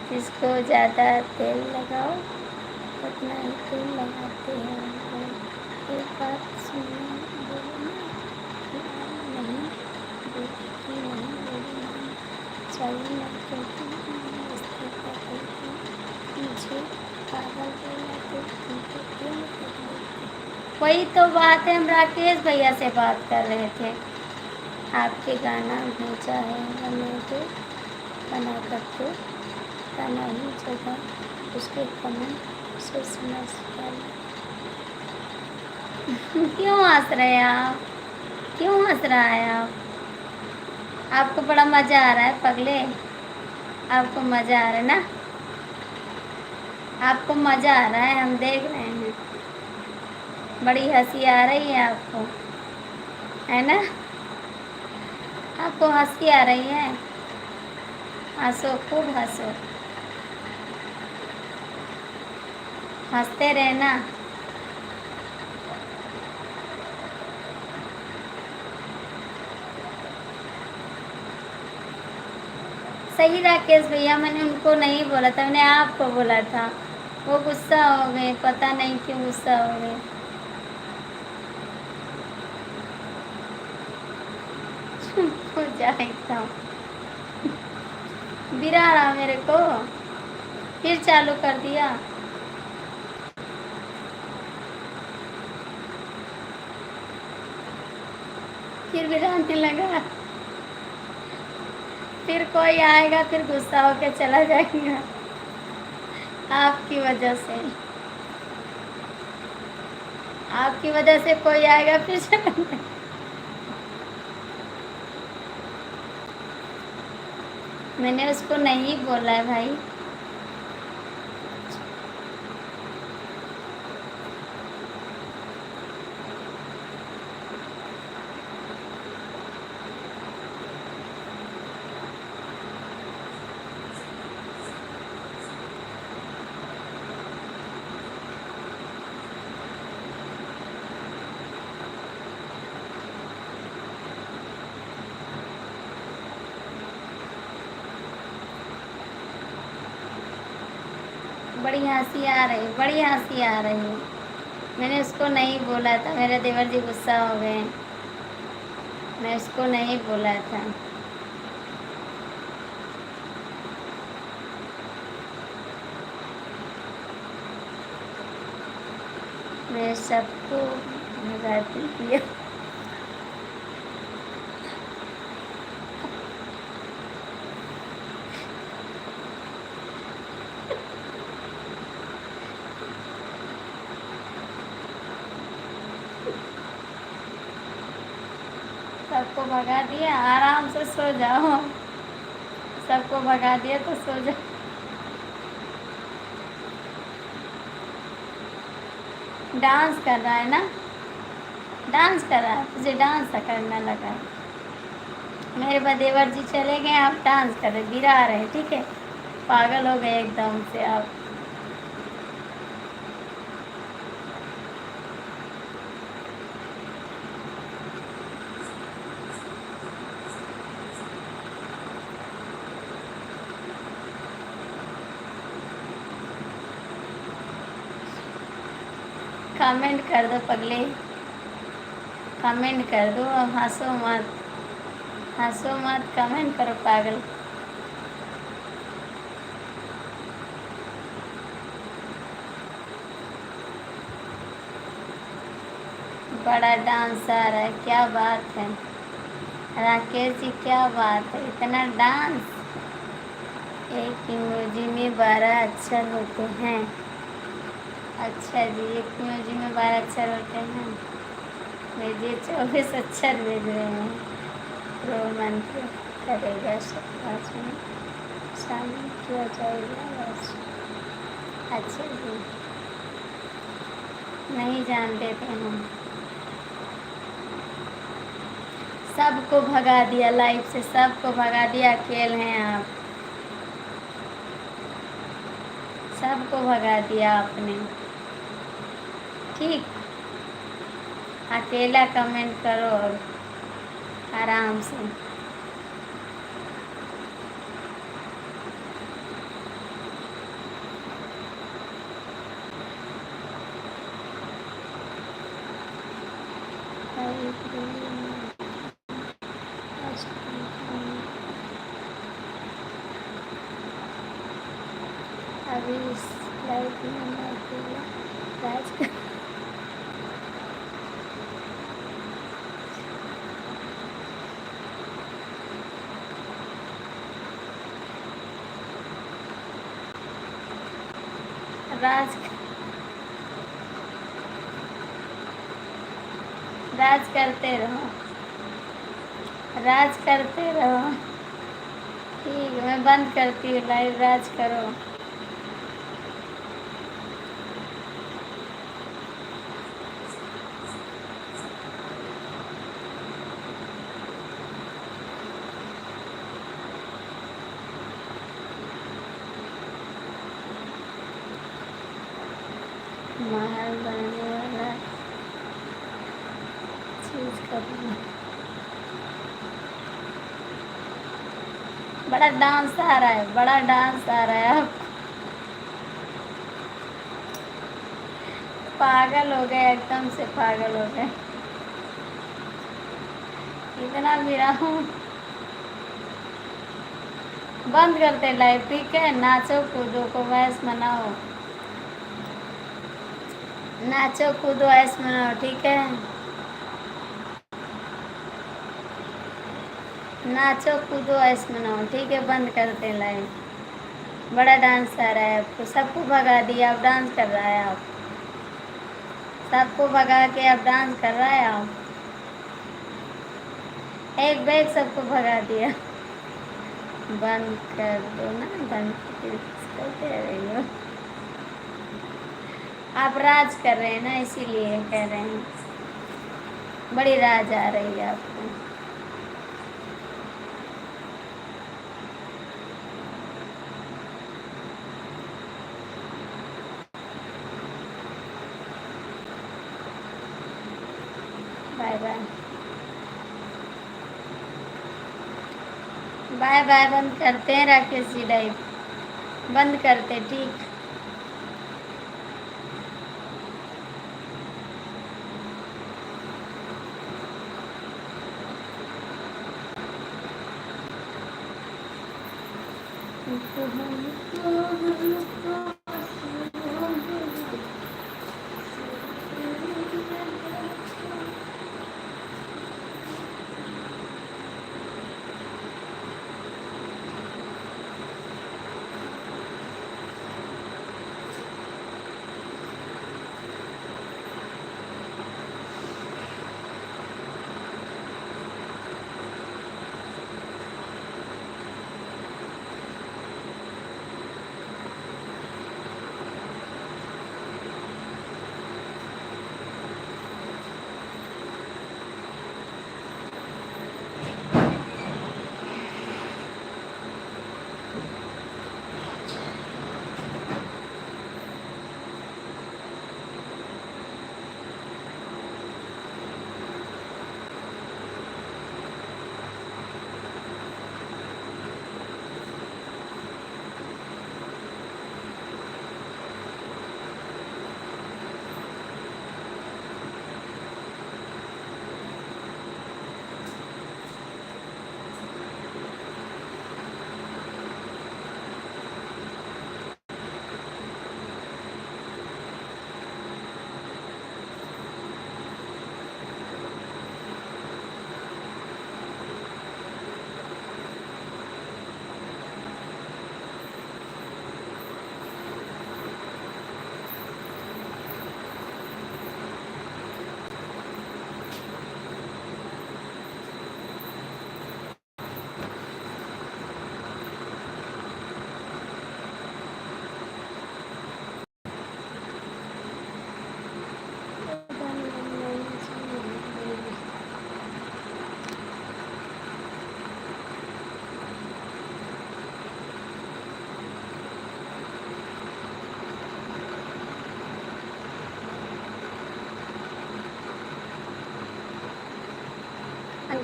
जिसको ज़्यादा तेल लगाओ उतना ही तेल लगाते हैं। एक बात सुनना, नहीं देखती, नहीं बोलना चाहिए, मैं कहती हूँ इस्तीफा करती हूँ। मुझे पागल बोला तो उनको क्यों नहीं करना? वही तो बात है, हम राकेश भैया से बात कर रहे थे। आपके गाना भेजा है, हमें तो बना करके गाना ही जगह उसके कमेंट से समझ क्यों हंस रहे हैं आप? क्यों हंस रहा है आप? आपको बड़ा मज़ा आ रहा है पगले? आपको मज़ा आ रहा है ना? आपको मज़ा आ रहा है, हम देख रहे हैं। बड़ी हंसी आ रही है आपको, है ना? आपको हंसी आ रही है? हंसो, खूब हंसो, हंसते रहना। सही राकेश भैया, मैंने उनको नहीं बोला था, मैंने आपको बोला था। वो गुस्सा हो गए, पता नहीं क्यों गुस्सा हो गए। चुप हो जाए एकदम। बिरा रहा मेरे को, फिर चालू कर दिया। फिर बिराने लगा। फिर कोई आएगा, फिर गुस्सा होके चला जाएगा आपकी वजह से। आपकी वजह से कोई आएगा फिर चला जाएगा। मैंने उसको नहीं बोला है भाई। बड़ी हंसी आ रही, बड़ी हंसी आ रही है। मैंने उसको नहीं बोला था, मेरे देवर जी गुस्सा हो गए। मैं उसको नहीं बोला था। मैं सबको भगाती पिया। सबको भगा दिया, आराम से सो जाओ। सबको भगा दिया तो सो जाओ। डांस कर रहा है ना, डांस कर रहा है, तुझे डांस करना लगा। मेरे बदेवर जी चले गए, आप डांस कर रहे, गिरा रहे, ठीक है। पागल हो गए एकदम से आप। कमेंट कर दो पगले, कमेंट कर दो, अब हंसो मत, हंसो मत, कमेंट करो पागल। बड़ा डांसर है, क्या बात है राकेश जी, क्या बात है, इतना डांस। एक इमोजी में 12 अक्षर होते हैं। अच्छा जी, एक इमोजी में 12 अक्षर होते हैं। भेजिए, 24 अक्षर भेज रहे हैं। रोमन करेगा सब में शामिल किया जाएगा बस। अच्छा जी, नहीं जानते थे हम। सबको भगा दिया लाइफ से, सबको भगा दिया, अकेले हैं आप। सबको भगा दिया आपने, ठीक। अकेला कमेंट करो और आराम से। अभी इस लाइफ में मैं अकेला राज कर। राज राज करते रहो, राज करते रहो, ठीक है। मैं बंद करती हूँ लाइव, राज करो। महल बनने वाला चीज करना। बड़ा डांस आ रहा है, बड़ा डांस आ रहा है। आप पागल हो गए, एकदम से पागल हो गए। इतना गिरा हूँ। बंद करते लाइव, ठीक है। नाचो कूदो को वैस मनाओ, नाचो कूदो ऐस मनाओ, ठीक है। नाचो कूदो ऐस मनाओ, ठीक है। बंद करते लाइव, बड़ा डांस आ रहा है आपको। सबको भगा दिया, अब डांस कर रहा है आप। सबको भगा के अब डांस कर रहा है आप। एक बैग सबको भगा दिया। बंद कर दो ना, बंद करते रही हो। आप राज कर रहे हैं ना, इसीलिए कह रहे हैं। बड़ी राज आ रही है आपको। Bye bye, bye bye. बंद करते हैं राकेश जी लाइव, बंद करते, ठीक।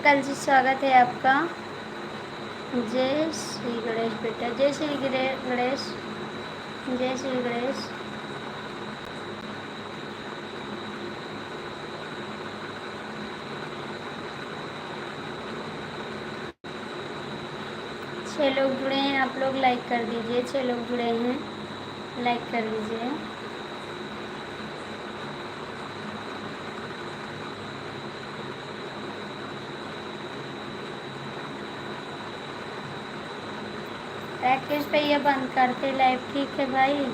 अंकल जी स्वागत है आपका। जय श्री गणेश बेटा, जय श्री गणेश, जय श्री गणेश। छः लोग जुड़े हैं, आप लोग लाइक कर दीजिए। 6 लोग जुड़े हैं, लाइक कर दीजिए। राकेश भैया बंद करते लाइव, ठीक है भाई।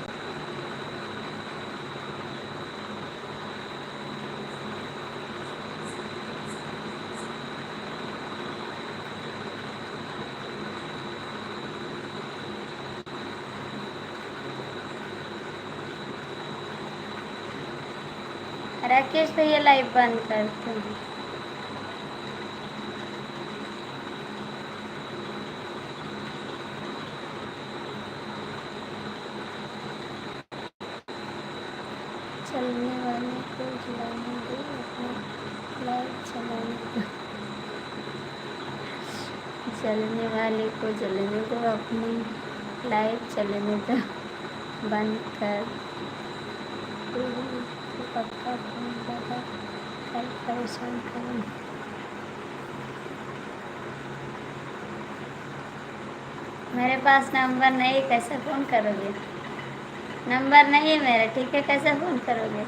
राकेश भैया लाइव बंद करते हैं। चलने वाले को चलाने दो, अपना लाइव चलाने दो। चलने वाले को चलने दो, अपनी लाइव चलने दो। बंद कर तो पक्का फोन लगा कल परेशान करें। मेरे पास नंबर नहीं, कैसे फ़ोन करोगे? नंबर नहीं है मेरा, ठीक है, कैसे फ़ोन करोगे?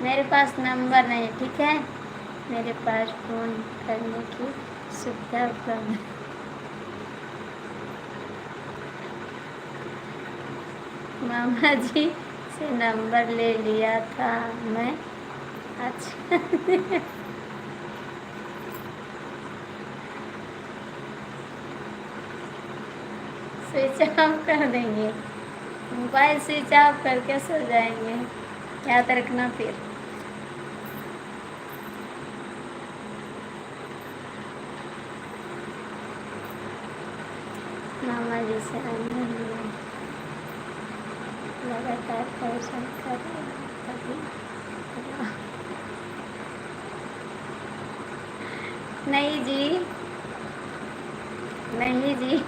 मेरे पास नंबर नहीं, ठीक है। मेरे पास फ़ोन करने की सुविधा उपलब्ध है। मामा जी से नंबर ले लिया था मैं। अच्छा स्विच ऑफ कर देंगे, मोबाइल स्विच ऑफ करके सो जाएंगे, याद रखना फिर। मामा जी से लगातार परेशान कर कभी नहीं जी, नहीं जी,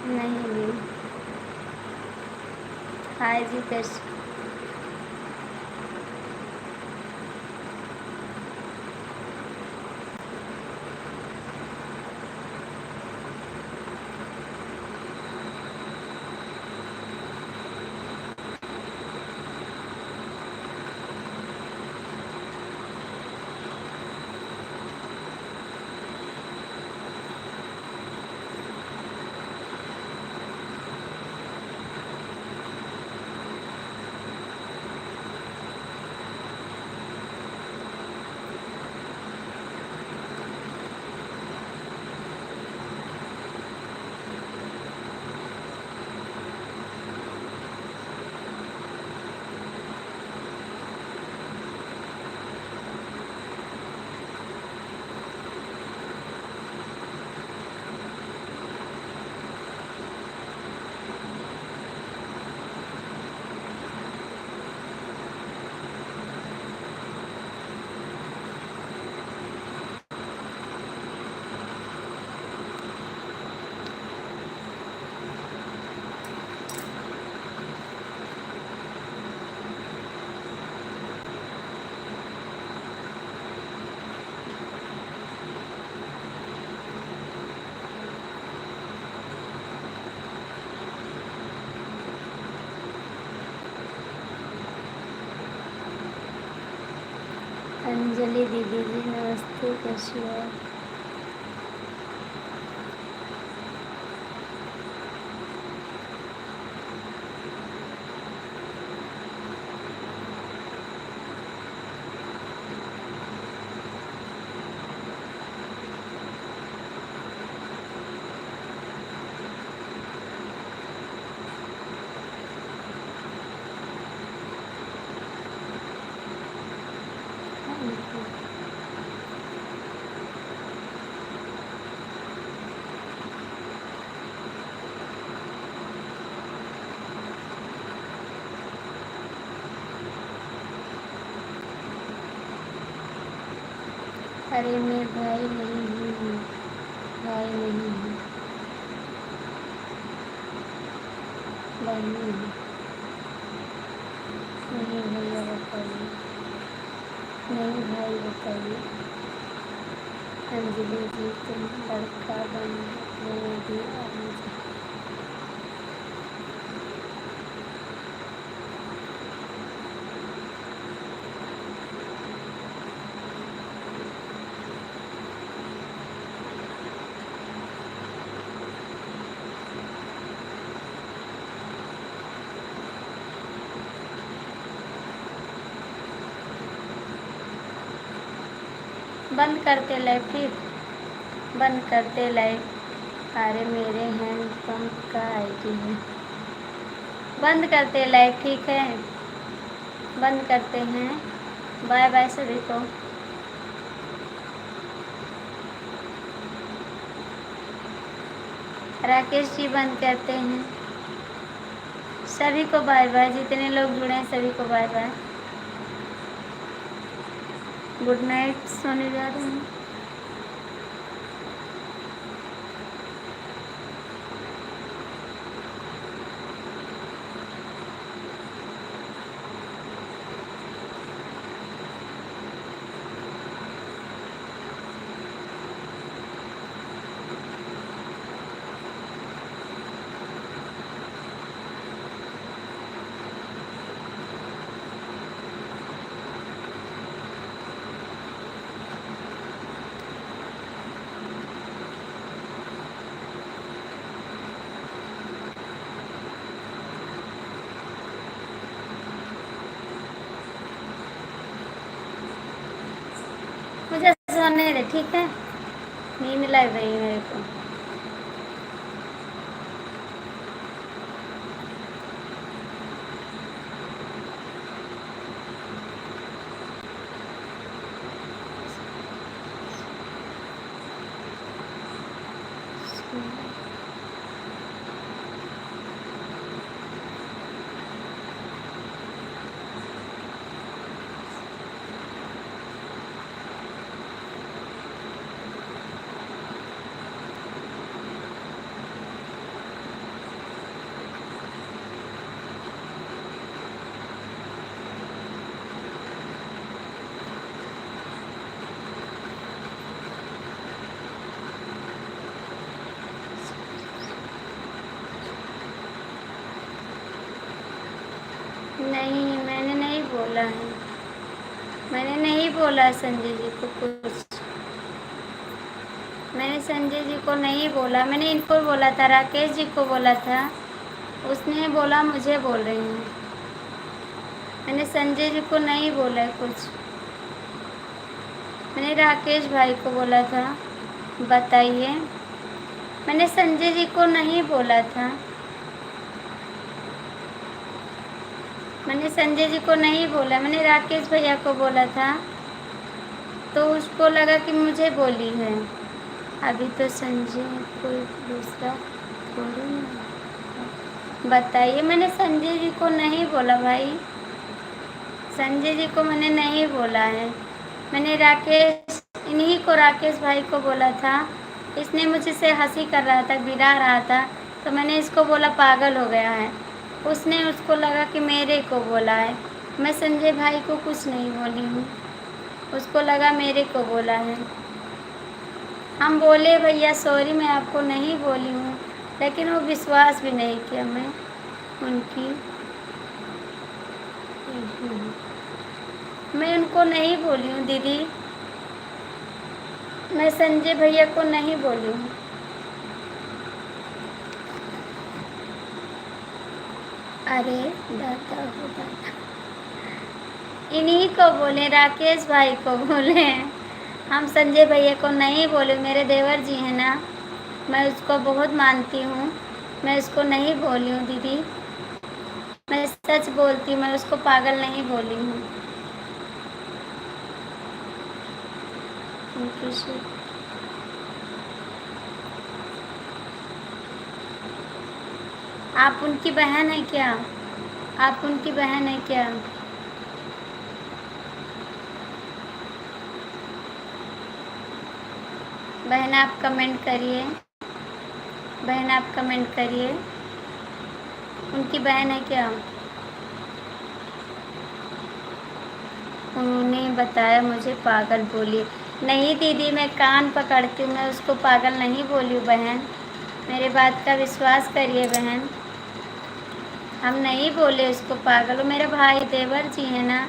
नहीं जी। हाय जी, कैसे? अंजलि दीदी जी नमस्ते, कैसी हो? अरे मैं भाई नहीं हूँ, भाई नहीं हूँ, बहन हूँ। नहीं भैया बताइए, नहीं भाई बताइए। अंजलि जी तुम लड़का बन भी और मुझे बंद करते लाइव, फिर बंद करते लाइव। अरे मेरे हैंड पंप का आईडी है। बंद करते लाइव, ठीक है, बंद करते हैं। बाय बाय सभी को। राकेश जी बंद करते हैं। सभी को बाय बाय, जितने लोग जुड़े हैं सभी को बाय बाय। गुड नाइट, सोने जा रहे हैं। मुझे सोने दे, ठीक है, नींद लग रही है मेरे को। नहीं, मैंने नहीं बोला है, मैंने नहीं बोला संजय जी को कुछ। मैंने संजय जी को नहीं बोला, मैंने इनको बोला था, राकेश जी को बोला था, उसने बोला मुझे बोल रही हैं। मैंने संजय जी को नहीं बोला है कुछ। मैंने राकेश भाई को बोला था, बताइए। मैंने संजय जी को नहीं बोला था, मैंने संजय जी को नहीं बोला, मैंने राकेश भैया को बोला था, तो उसको लगा कि मुझे बोली है। अभी तो संजय कोई दूसरा थोड़ी है। बताइए, मैंने संजय जी को नहीं बोला भाई, संजय जी को मैंने नहीं बोला है। मैंने राकेश, इन्हीं को, राकेश भाई को बोला था। इसने मुझसे हंसी कर रहा था, गिरा रहा था, तो मैंने इसको बोला पागल हो गया है। उसने, उसको लगा कि मेरे को बोला है। मैं संजय भाई को कुछ नहीं बोली हूँ, उसको लगा मेरे को बोला है। हम बोले भैया सॉरी, मैं आपको नहीं बोली हूँ, लेकिन वो विश्वास भी नहीं किया मैं उनकी। मैं उनको नहीं बोली हूँ दीदी, मैं संजय भैया को नहीं बोली हूँ। अरे दादा हो दादा, इन्हीं को बोले, राकेश भाई को बोले, हम संजय भैया को नहीं बोले। मेरे देवर जी हैं ना, मैं उसको बहुत मानती हूँ, मैं उसको नहीं बोली हूँ दीदी, मैं सच बोलती हूँ, मैं उसको पागल नहीं बोली हूँ। आप उनकी बहन है क्या? आप उनकी बहन है क्या? बहन आप कमेंट करिए, बहन आप कमेंट करिए। उनकी बहन है क्या? उन्होंने बताया मुझे पागल बोली। नहीं दीदी, मैं कान पकड़ती हूँ, मैं उसको पागल नहीं बोली हूँ बहन, मेरे बात का विश्वास करिए बहन। हम नहीं बोले उसको पागल। वो मेरे भाई देवर जी हैं ना,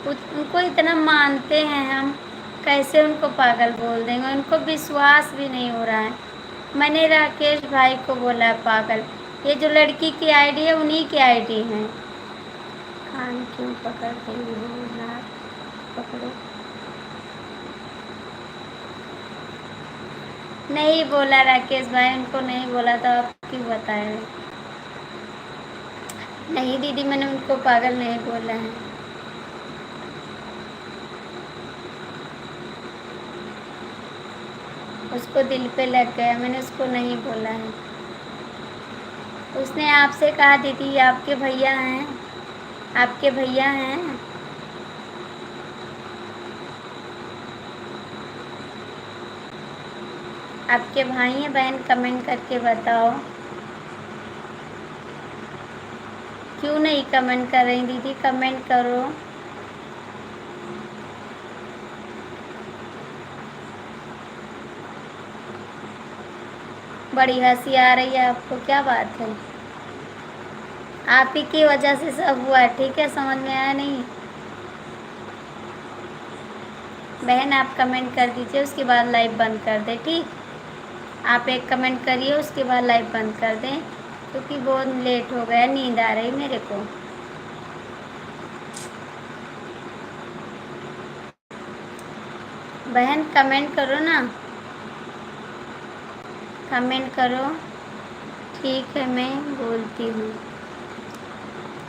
उनको इतना मानते हैं हम, कैसे उनको पागल बोल देंगे? उनको विश्वास भी नहीं हो रहा है। मैंने राकेश भाई को बोला पागल। ये जो लड़की की आईडी है उन्हीं की आईडी है। कान क्यों पकड़ रही हो? नाक पकड़ो। नहीं बोला राकेश भाई, उनको नहीं बोला तो आप क्यों बताएं? नहीं दीदी, मैंने उनको पागल नहीं बोला है। उसको दिल पे लग गया, मैंने उसको नहीं बोला है। उसने आपसे कहा दीदी आपके भैया हैं, आपके भैया हैं। आपके भाई हैं बहन? कमेंट करके बताओ। क्यों नहीं कमेंट कर रही दीदी? कमेंट करो। बड़ी हंसी आ रही है आपको, क्या बात है? आप ही की वजह से सब हुआ, ठीक है? समझ में आया नहीं? बहन आप कमेंट कर दीजिए, उसके बाद लाइव बंद कर दें, ठीक? आप एक कमेंट करिए, उसके बाद लाइव बंद कर दें, क्योंकि बहुत लेट हो गया, नींद आ रही मेरे को। बहन कमेंट करो ना, कमेंट करो। ठीक है मैं बोलती हूँ।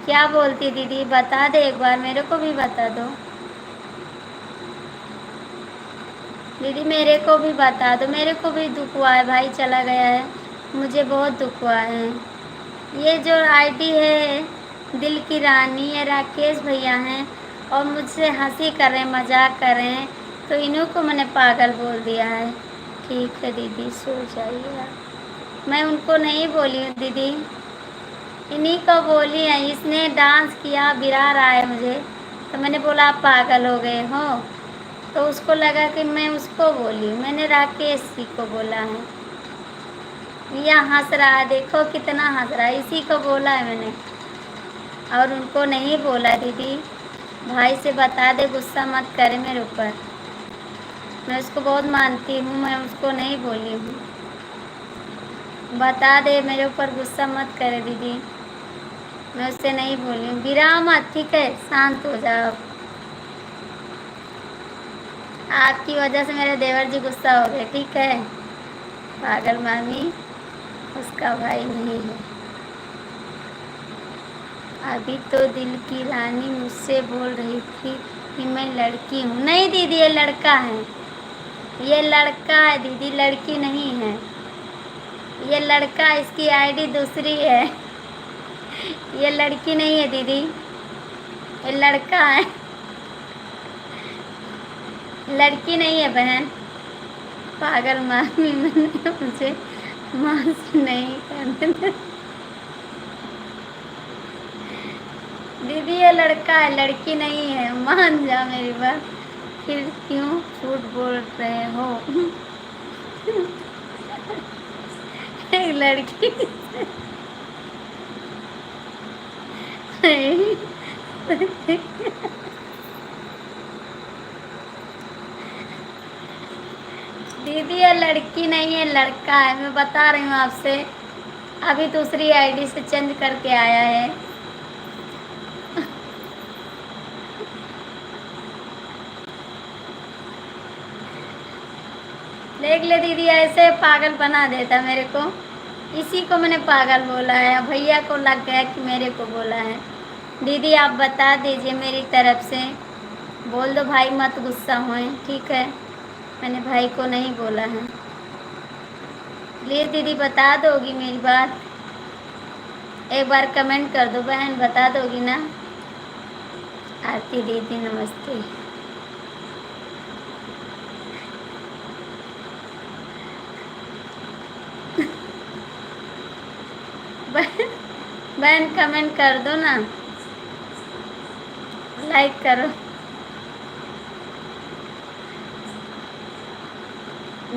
क्या बोलती दीदी? बता दे एक बार, मेरे को भी बता दो दीदी, मेरे को भी बता दो। मेरे को भी दुख हुआ है, भाई चला गया है, मुझे बहुत दुख हुआ है। ये जो आईडी है दिल की रानी, ये राकेश भैया हैं और मुझसे हंसी कर रहे हैं, मजाक कर रहे हैं, तो इन्हों को मैंने पागल बोल दिया है। ठीक है दीदी, सो जाइए आप। मैं उनको नहीं बोली हूँ दीदी, इन्हीं को बोली है। इसने डांस किया, गिरा रहा है मुझे, तो मैंने बोला आप पागल हो गए हो, तो उसको लगा कि मैं उसको बोली। मैंने राकेश जी को बोला है। यह हंस रहा है, देखो कितना हंस रहा है, इसी को बोला है मैंने, और उनको नहीं बोला। दीदी भाई से बता दे, गुस्सा मत करे मेरे ऊपर, मैं उसको बहुत मानती हूँ, मैं उसको नहीं बोली हूँ। बता दे, मेरे ऊपर गुस्सा मत करे दीदी, मैं उससे नहीं बोली हूँ। गिरा मत, ठीक है? शांत हो जाओ। आपकी वजह से मेरे देवर जी गुस्सा हो गए, ठीक है? पागल मामी उसका भाई नहीं है। अभी तो दिल की रानी मुझसे बोल रही थी कि मैं लड़की हूँ। नहीं दीदी, ये लड़का है, ये लड़का है दीदी, लड़की नहीं है। ये लड़का, इसकी आईडी दूसरी है, ये लड़की नहीं है दीदी, ये लड़का है, लड़की नहीं है बहन। पागल मामी, मैंने मुझे मांस नहीं करने दे। दीदी ये लड़का है, लड़की नहीं है, मान जा मेरी बात, फिर क्यों झूठ बोल रहे हो? एक लड़की दीदी ये लड़की नहीं है, लड़का है, मैं बता रही हूँ आपसे। अभी दूसरी आईडी से चेंज करके आया है। देख ले दीदी, ऐसे पागल बना देता मेरे को, इसी को मैंने पागल बोला है। भैया को लग गया कि मेरे को बोला है। दीदी आप बता दीजिए मेरी तरफ से, बोल दो भाई मत गुस्सा होए, ठीक है? मैंने भाई को नहीं बोला है। प्लीज़ दीदी बता दोगी मेरी बात? एक बार कमेंट कर दो बहन, बता दोगी ना? आरती दीदी नमस्ते। बहन कमेंट कर दो ना, लाइक करो।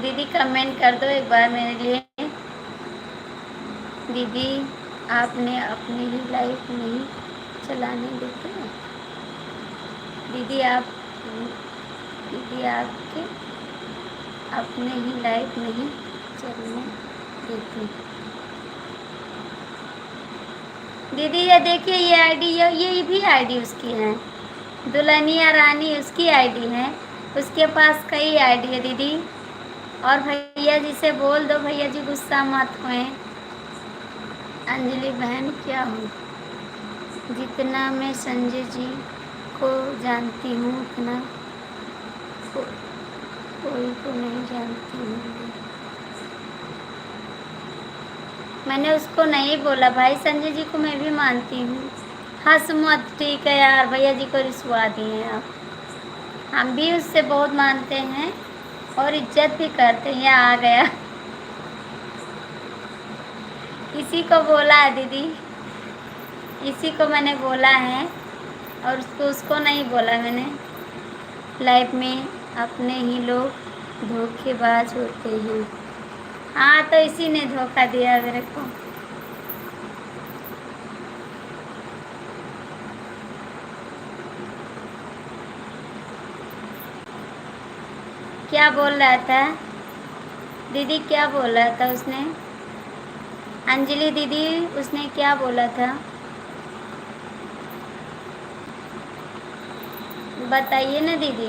दीदी कमेंट कर दो एक बार मेरे लिए। दीदी आपने अपनी ही लाइफ नहीं चलाने देते हैं। दीदी आपके अपने ही लाइफ नहीं चलने देते। दीदी ये देखिए, ये आईडी, ये भी आईडी उसकी है, दुल्हनिया रानी उसकी आईडी है। उसके पास कई आईडी है दीदी। और भैया जी से बोल दो, भैया जी गुस्सा मत होए। अंजलि बहन क्या हूँ, जितना मैं संजय जी को जानती हूँ उतना कोई को नहीं जानती हूँ। मैंने उसको नहीं बोला भाई, संजय जी को मैं भी मानती हूँ। हंस मत, ठीक है यार, भैया जी को रिश्वा दिए आप। हम भी उससे बहुत मानते हैं और इज्जत भी करते हैं। ये आ गया, इसी को बोला है दीदी, इसी को मैंने बोला है। और उसको नहीं बोला मैंने। लाइफ में अपने ही लोग धोखेबाज होते हैं। हाँ, तो इसी ने धोखा दिया मेरे को। क्या बोल रहा था दीदी, क्या बोल रहा था उसने? अंजलि दीदी उसने क्या बोला था, बताइए ना दीदी।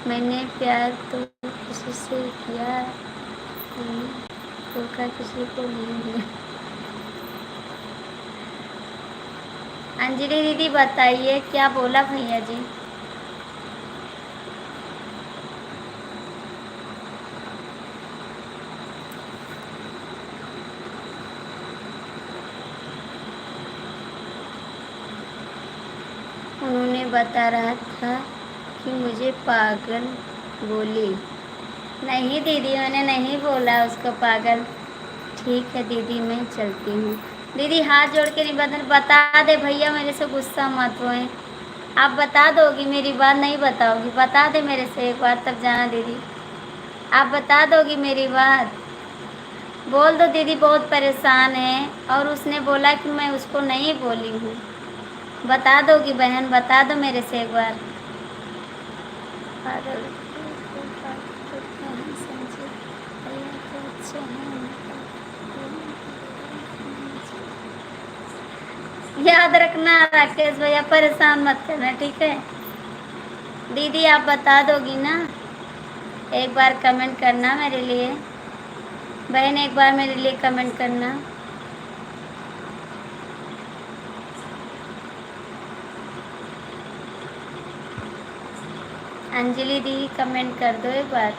मैंने प्यार तो किसी से किया नहीं, धोखा किसी को नहीं दिया। अंजलि दीदी बताइए क्या बोला भैया जी। उन्होंने बता रहा था कि मुझे पागल बोली। नहीं दीदी, मैंने नहीं बोला उसको पागल। ठीक है दीदी, मैं चलती हूँ। दीदी हाथ जोड़ के निवेदन, बता दे भैया, मेरे से गुस्सा मत होए। आप बता दोगी मेरी बात, नहीं बताओगी? बता दे मेरे से एक बार, तब जाना दीदी। आप बता दोगी मेरी बात? बोल दो दीदी, बहुत परेशान है और उसने बोला कि मैं उसको नहीं बोली हूँ। बता दोगी बहन, बता दो मेरे से एक बार। पागल याद रखना राकेश भैया, परेशान मत करना, ठीक है? दीदी आप बता दोगी ना? एक बार कमेंट करना मेरे लिए बहन, एक बार मेरे लिए कमेंट करना। अंजलि दीदी कमेंट कर दो एक बार।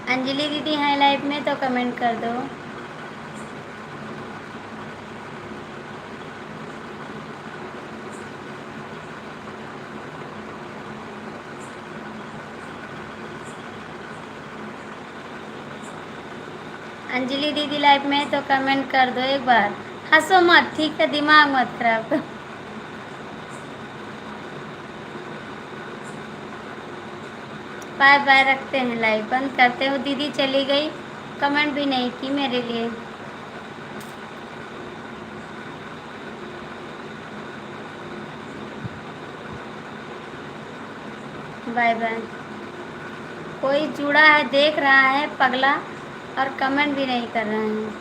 अंजलि दीदी हैं लाइव में तो कमेंट कर दो। अंजलि दीदी लाइव में तो कमेंट कर दो एक बार। हंसो मत, ठीक है? दिमाग मत खराब करो। बाय बाय, रखते हैं, लाइव बंद करते हो। दीदी चली गई, कमेंट भी नहीं की मेरे लिए। Bye bye. कोई जुड़ा है, देख रहा है पगला, और कमेंट भी नहीं कर रहा है।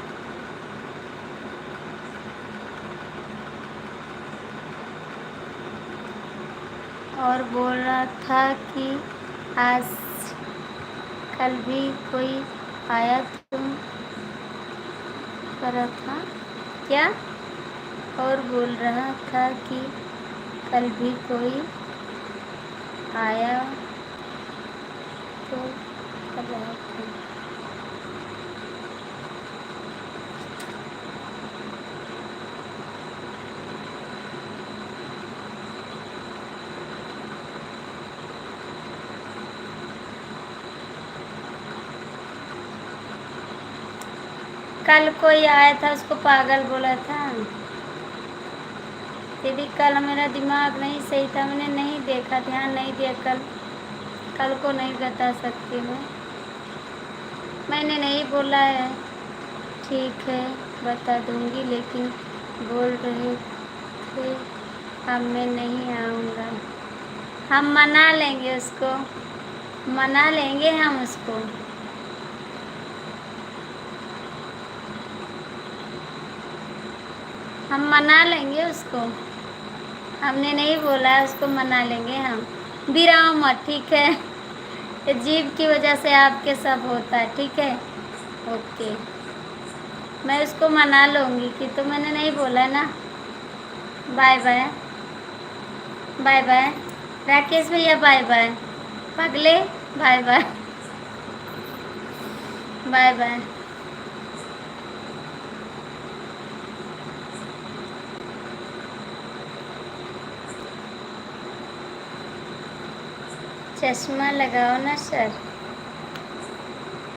और बोल रहा था कि आज कल भी कोई आया तुम करा था क्या? और बोल रहा था कि कल भी कोई आया तो कर रहा था। कल कोई आया था, उसको पागल बोला था। दीदी कल मेरा दिमाग नहीं सही था, मैंने नहीं देखा, ध्यान नहीं दिया। कल को नहीं बता सकती मैं। मैंने नहीं बोला है। ठीक है बता दूंगी, लेकिन बोल रहे थे अब मैं नहीं आऊँगा। हम मना लेंगे उसको, मना लेंगे हम उसको। हम मना लेंगे उसको, हमने नहीं बोला है, उसको मना लेंगे हम। बिराओ मत, ठीक है। ये जीव की वजह से आपके सब होता है, ठीक है। ओके, मैं उसको मना लूँगी कि तो मैंने नहीं बोला है ना। Bye bye, bye bye Rakesh भैया, बाय बाय पगले, बाय बाय, बाय बाय। चश्मा लगाओ ना सर।